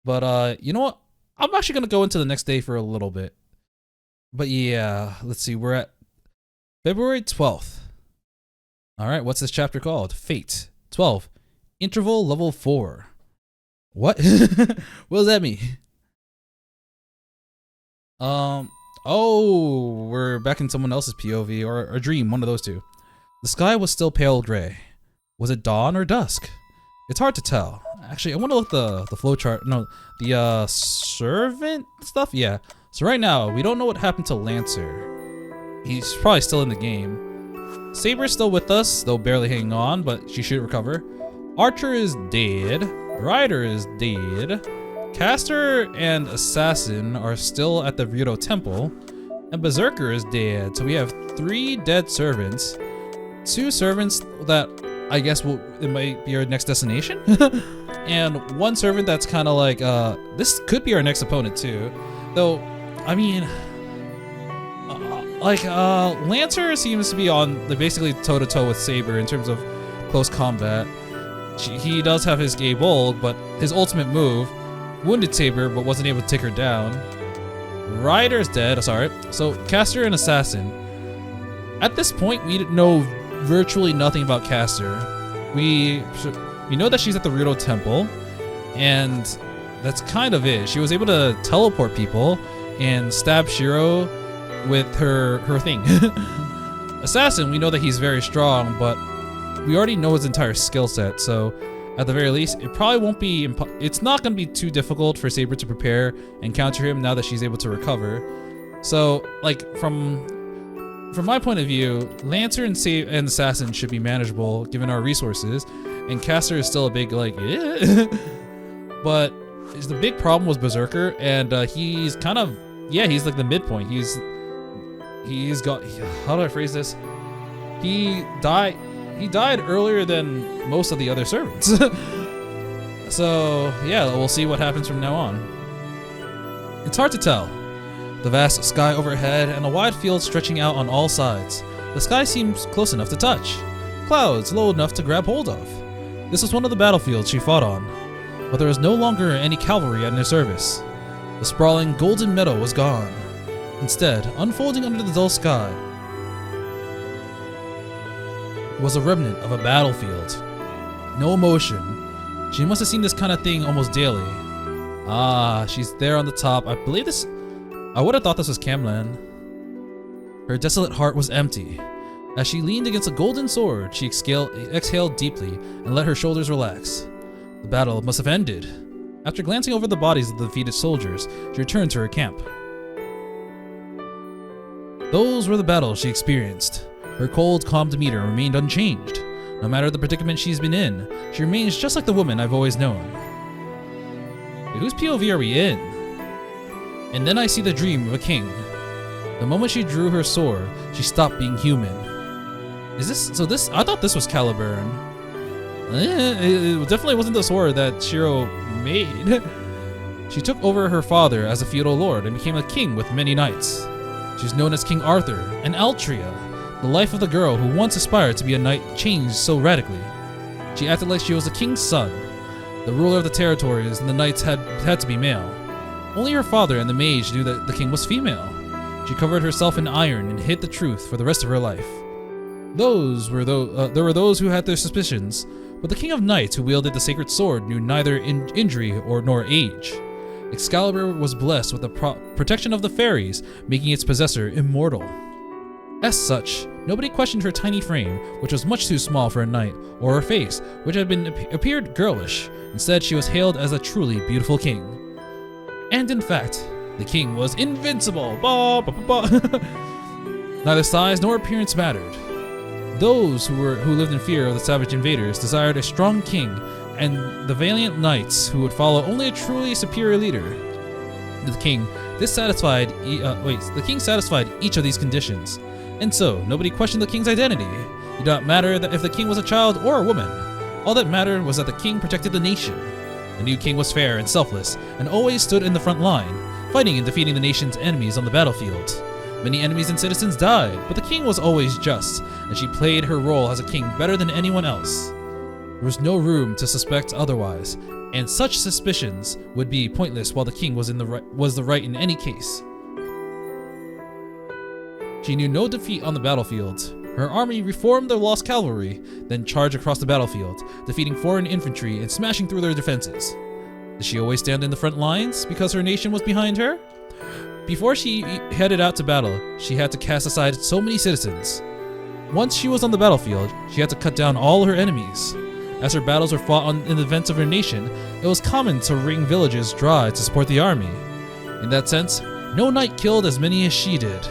But you know what? I'm actually gonna go into the next day for a little bit. But yeah, let's see. We're at February 12th. All right, what's this chapter called? Fate 12, Interval Level 4. What? What does that mean? Oh, we're back in someone else's POV or a dream, one of those two. The sky was still pale gray. Was it dawn or dusk? It's hard to tell. Actually, I want to look the flowchart. No, the servant stuff. Yeah. So right now, we don't know what happened to Lancer. He's probably still in the game. Saber's still with us, though barely hanging on, but she should recover. Archer is dead. Ryder is dead. Caster and Assassin are still at the Ryudo Temple. And Berserker is dead. So we have 3 dead servants. 2 servants that I guess it might be our next destination. And 1 servant that's kind of like, this could be our next opponent too. Though, I mean, Lancer seems to be on basically toe-to-toe with Saber in terms of close combat. He does have his gay bold, but his ultimate move wounded Saber but wasn't able to take her down. Ryder's dead, sorry. So Caster and Assassin. At this point, we know virtually nothing about Caster. We know that she's at the Ryudo Temple, and that's kind of it. She was able to teleport people and stab Shirou with her thing. Assassin, we know that he's very strong, but we already know his entire skill set, so at the very least, it probably won't be it's not going to be too difficult for Saber to prepare and counter him now that she's able to recover. So, like, from my point of view, Lancer and Assassin should be manageable given our resources, and Caster is still a big, like, but the big problem was Berserker, and he's kind of, yeah, he's like the midpoint. He's got, how do I phrase this? He died earlier than most of the other servants. So, yeah, we'll see what happens from now on. It's hard to tell. The vast sky overhead and a wide field stretching out on all sides. The sky seems close enough to touch. Clouds low enough to grab hold of. This was one of the battlefields she fought on. But there was no longer any cavalry at her service. The sprawling golden meadow was gone. Instead, unfolding under the dull sky, was a remnant of a battlefield. No emotion. She must have seen this kind of thing almost daily. Ah, she's there on the top. I believe this... I would have thought this was Camlan. Her desolate heart was empty. As she leaned against a golden sword, she exhaled deeply and let her shoulders relax. The battle must have ended. After glancing over the bodies of the defeated soldiers, she returned to her camp. Those were the battles she experienced. Her cold, calm demeanor remained unchanged. No matter the predicament she's been in, she remains just like the woman I've always known. Wait, whose POV are we in? And then I see the dream of a king. The moment she drew her sword, she stopped being human. Is this... So this... I thought this was Caliburn. It definitely wasn't the sword that Shirou made. She took over her father as a feudal lord and became a king with many knights. She's known as King Arthur and Altria. The life of the girl who once aspired to be a knight changed so radically. She acted like she was the king's son. The ruler of the territories and the knights had to be male. Only her father and the mage knew that the king was female. She covered herself in iron and hid the truth for the rest of her life. There were those who had their suspicions, but the king of knights who wielded the sacred sword knew neither injury nor age. Excalibur was blessed with the protection of the fairies, making its possessor immortal. As such, nobody questioned her tiny frame, which was much too small for a knight, or her face, which had appeared girlish. Instead, she was hailed as a truly beautiful king. And in fact, the king was invincible. Neither size nor appearance mattered. Those who lived in fear of the savage invaders desired a strong king, and the valiant knights who would follow only a truly superior leader. The king satisfied each of these conditions, and so nobody questioned the king's identity. It did not matter if the king was a child or a woman. All that mattered was that the king protected the nation. The new king was fair and selfless, and always stood in the front line, fighting and defeating the nation's enemies on the battlefield. Many enemies and citizens died, but the king was always just, and she played her role as a king better than anyone else. There was no room to suspect otherwise, and such suspicions would be pointless while the king was the right in any case. She knew no defeat on the battlefield. Her army reformed their lost cavalry, then charged across the battlefield, defeating foreign infantry and smashing through their defenses. Did she always stand in the front lines because her nation was behind her? Before she headed out to battle, she had to cast aside so many citizens. Once she was on the battlefield, she had to cut down all her enemies. As her battles were fought in the events of her nation, it was common to wring villages dry to support the army. In that sense, no knight killed as many as she did.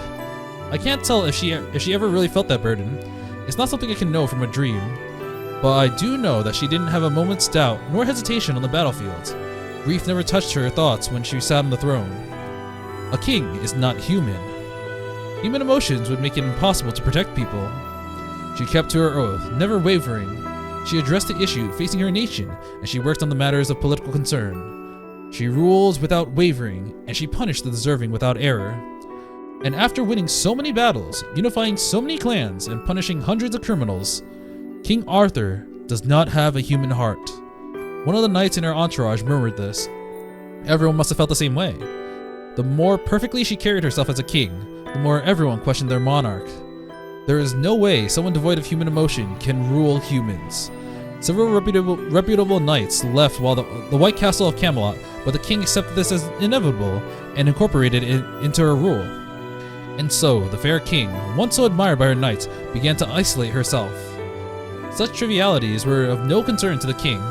I can't tell if she ever really felt that burden. It's not something I can know from a dream. But I do know that she didn't have a moment's doubt nor hesitation on the battlefield. Grief never touched her thoughts when she sat on the throne. A king is not human. Human emotions would make it impossible to protect people. She kept to her oath, never wavering. She addressed the issue facing her nation, and she worked on the matters of political concern. She rules without wavering, and she punished the deserving without error. And after winning so many battles, unifying so many clans, and punishing hundreds of criminals, King Arthur does not have a human heart. One of the knights in her entourage murmured this. Everyone must have felt the same way. The more perfectly she carried herself as a king, the more everyone questioned their monarch. There is no way someone devoid of human emotion can rule humans. Several reputable knights left while the White Castle of Camelot, but the king accepted this as inevitable and incorporated it into her rule. And so, the fair king, once so admired by her knights, began to isolate herself. Such trivialities were of no concern to the king.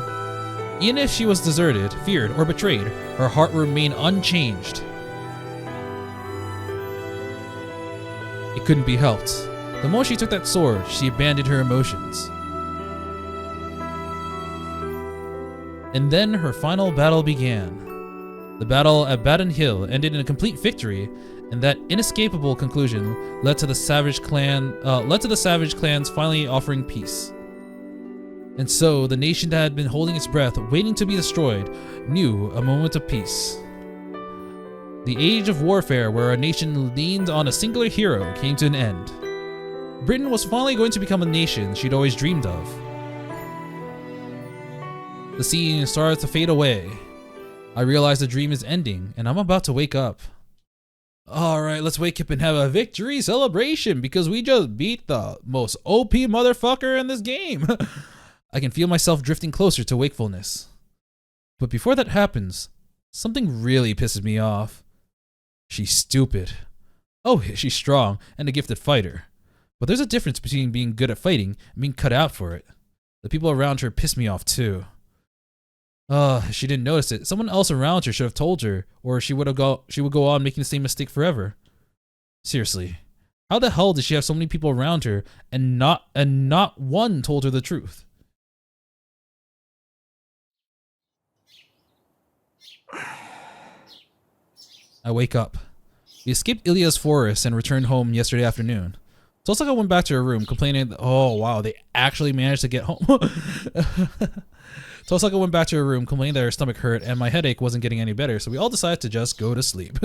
Even if she was deserted, feared, or betrayed, her heart would remain unchanged. It couldn't be helped. The moment she took that sword, she abandoned her emotions. And then her final battle began. The battle at Baden Hill ended in a complete victory, and that inescapable conclusion led to the savage clans finally offering peace. And so the nation that had been holding its breath, waiting to be destroyed, knew a moment of peace. The age of warfare where a nation leaned on a singular hero came to an end. Britain was finally going to become a nation she'd always dreamed of. The scene started to fade away. I realized the dream is ending, and I'm about to wake up. Alright, let's wake up and have a victory celebration because we just beat the most OP motherfucker in this game. I can feel myself drifting closer to wakefulness. But before that happens, something really pisses me off. She's stupid. Oh, she's strong and a gifted fighter. But there's a difference between being good at fighting and being cut out for it. The people around her piss me off too. She didn't notice it. Someone else around her should have told her, or she would go on making the same mistake forever. Seriously, how the hell did she have so many people around her and not one told her the truth? I wake up. We escaped Ilya's forest and returned home yesterday afternoon. Tosaka went back to her room complaining that, oh wow, they actually managed to get home. Tosaka went back to her room complaining that her stomach hurt and my headache wasn't getting any better, so we all decided to just go to sleep.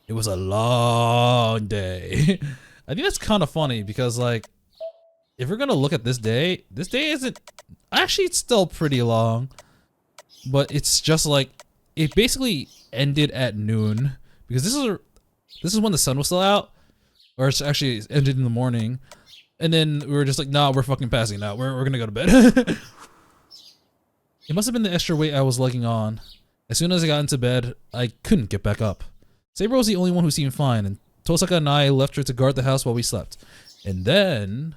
It was a long day. I think that's kind of funny because, like, if we're gonna look at this day isn't, actually it's still pretty long, but it's just like, it basically ended at noon because this is when the sun was still out, or it's actually ended in the morning, and then we were just like, nah, we're fucking passing out. We're gonna go to bed. It must have been the extra weight I was lugging on. As soon as I got into bed, I couldn't get back up. Saber was the only one who seemed fine, and Tosaka and I left her to guard the house while we slept. And then...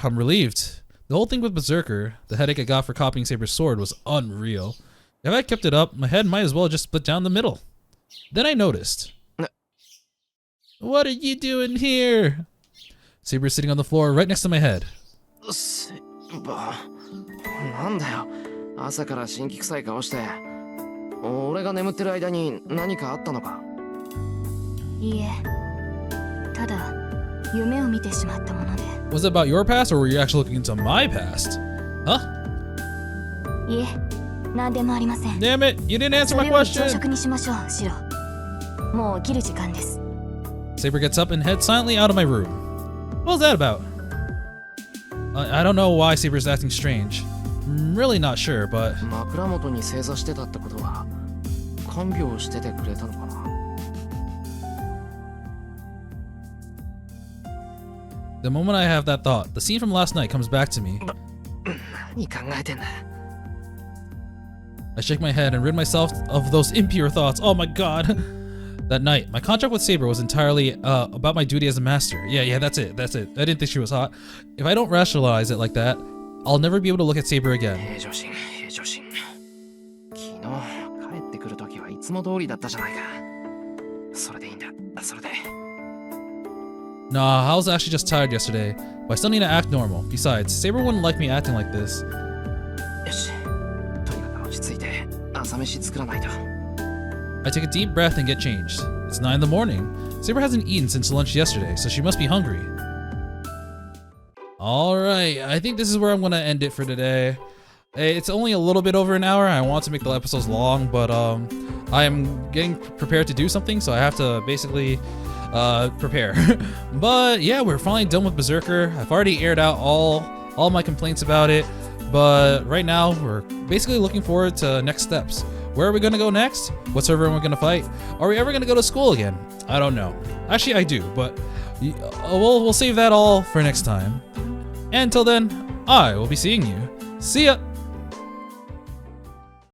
I'm relieved. The whole thing with Berserker, the headache I got for copying Saber's sword, was unreal. If I kept it up, my head might as well just split down the middle. Then I noticed. What are you doing here? Saber's sitting on the floor right next to my head. Was it about your past, or were you actually looking into my past? Huh? いえ、何でもありません。 Damn it, you didn't answer そ my れより朝 question! 食にしましょう、シロ。もう起きる時間です。 Saber gets up and heads silently out of my room. What was that about? I don't know why Saber's acting strange. I'm really not sure, but... 枕元に正座してたってことは看病しててくれたのかな。 The moment I have that thought, the scene from last night comes back to me. 何考えてんだ。 I shake my head and rid myself of those impure thoughts. Oh my god! That night, my contract with Saber was entirely about my duty as a master. Yeah, that's it. I didn't think she was hot. If I don't rationalize it like that, I'll never be able to look at Saber again. 平常心。昨日帰ってくる時はいつも通りだったじゃないか。それでいいんだ。それで。 Nah, I was actually just tired yesterday, but I still need to act normal. Besides, Saber wouldn't like me acting like this. よし。とにかく落ち着いて朝飯作らないと。 I take a deep breath and get changed. It's 9 in the morning. Saber hasn't eaten since lunch yesterday, so she must be hungry. Alright, I think this is where I'm gonna end it for today. Hey, it's only a little bit over an hour. I want to make the episodes long, but I am getting prepared to do something, so I have to basically prepare. But yeah, we're finally done with Berserker. I've already aired out all my complaints about it, but right now we're basically looking forward to next steps. Where are we gonna go next? What server am we gonna fight? Are we ever gonna go to school again? I don't know. Actually, I do, but we'll save that all for next time. And until then, I will be seeing you. See ya!